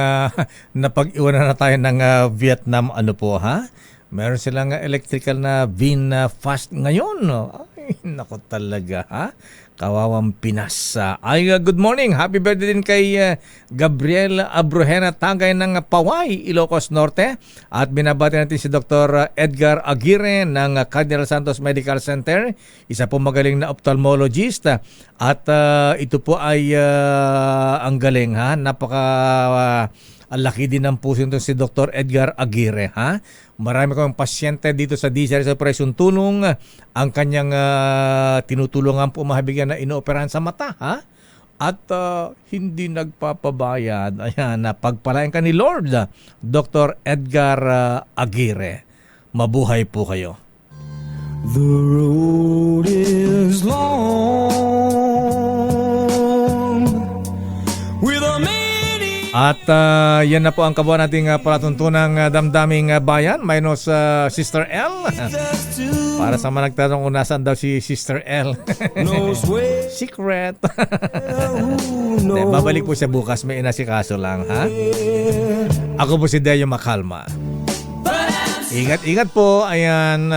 Speaker 2: napag-iwanan na tayo ng Vietnam Meron silang electrical na VinFast ngayon. Ay, nako talaga Kawawang Pinas. Good morning. Happy birthday din kay Gabriel Abrojena Tagay ng Paway, Ilocos Norte. At binabati natin si Dr. Edgar Aguirre ng Cardinal Santos Medical Center. Isa po magaling na ophthalmologist. At ito po ay ang galing ang laki din ng puso nito si Dr. Edgar Aguirre. Marami kaming pasyente dito sa DZRH Operation Tulong. Ang kanyang tinutulungan po mahabigyan na inooperahan sa mata. At hindi nagpapabayad. Ayan, pagpalain ka ni Lord, Dr. Edgar Aguirre. Mabuhay po kayo.
Speaker 1: The road is long with a
Speaker 2: At yan na po ang kabuuan nating palatuntunang damdaming bayan minus Sister L. Para sa mga nagtanong kung nasaan daw si Sister L. Secret. Babalik po siya bukas, may inasikaso lang Ako po si Deo Makalma. Ingat po, ayan.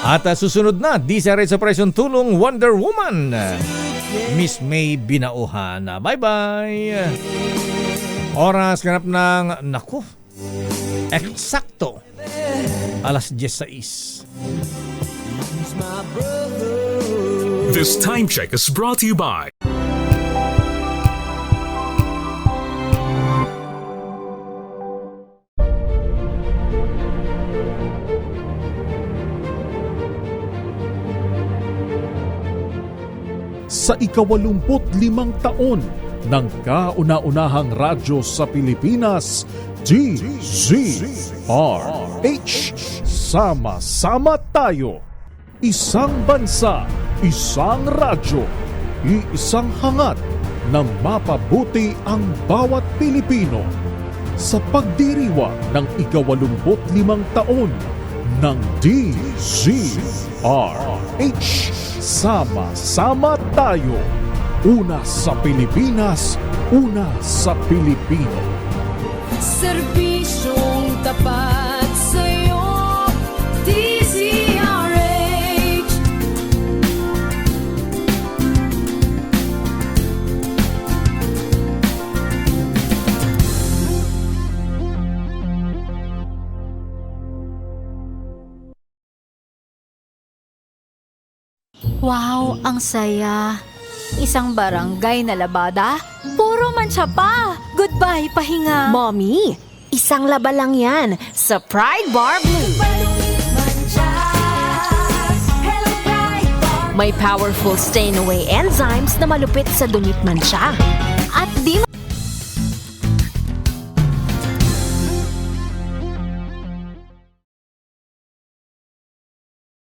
Speaker 2: At susunod na DZRH Operation Tulong Wonder Woman, Miss May Binauhan. Bye-bye! Oras ganap ng, eksakto, alas 16.
Speaker 18: This time check is brought to you by
Speaker 19: sa 85 taon ng kauna-unahang radyo sa Pilipinas, DZRH. Sama-sama tayo. Isang bansa, isang radyo, iisang hangat na mapabuti ang bawat Pilipino. Sa pagdiriwang ng 85 taon ng DZRH. Sama-sama tayo. Una sa Pilipinas, una sa Pilipino.
Speaker 1: Serbisyong tapat sa'yo, DZRH.
Speaker 20: Wow, ang saya. Isang barangay na labada, puro mancha pa. Goodbye, pahinga.
Speaker 21: Mommy, isang laba lang yan sa Pride Bar Blue. May powerful stain-away enzymes na malupit sa dumit mancha.
Speaker 20: At di